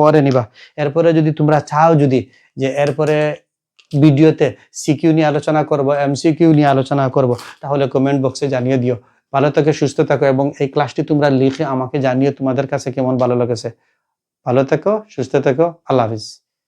ওরে নিবা। এরপরে যদি তোমরা চাও যে এরপরে ভিডিওতে সিকিউ নিয়ে আলোচনা করব, এমসিকিউ নিয়ে আলোচনা করব, তাহলে কমেন্ট বক্সে জানিয়ে দিও। ভালো থাকো, সুস্থ থাকো এবং এই ক্লাসটি তোমরা লিখে আমাকে জানিও তোমাদের কাছে কেমন ভালো লেগেছে। ভালো থেকো, সুস্থ থেকো, আল্লাহ হাফিজ।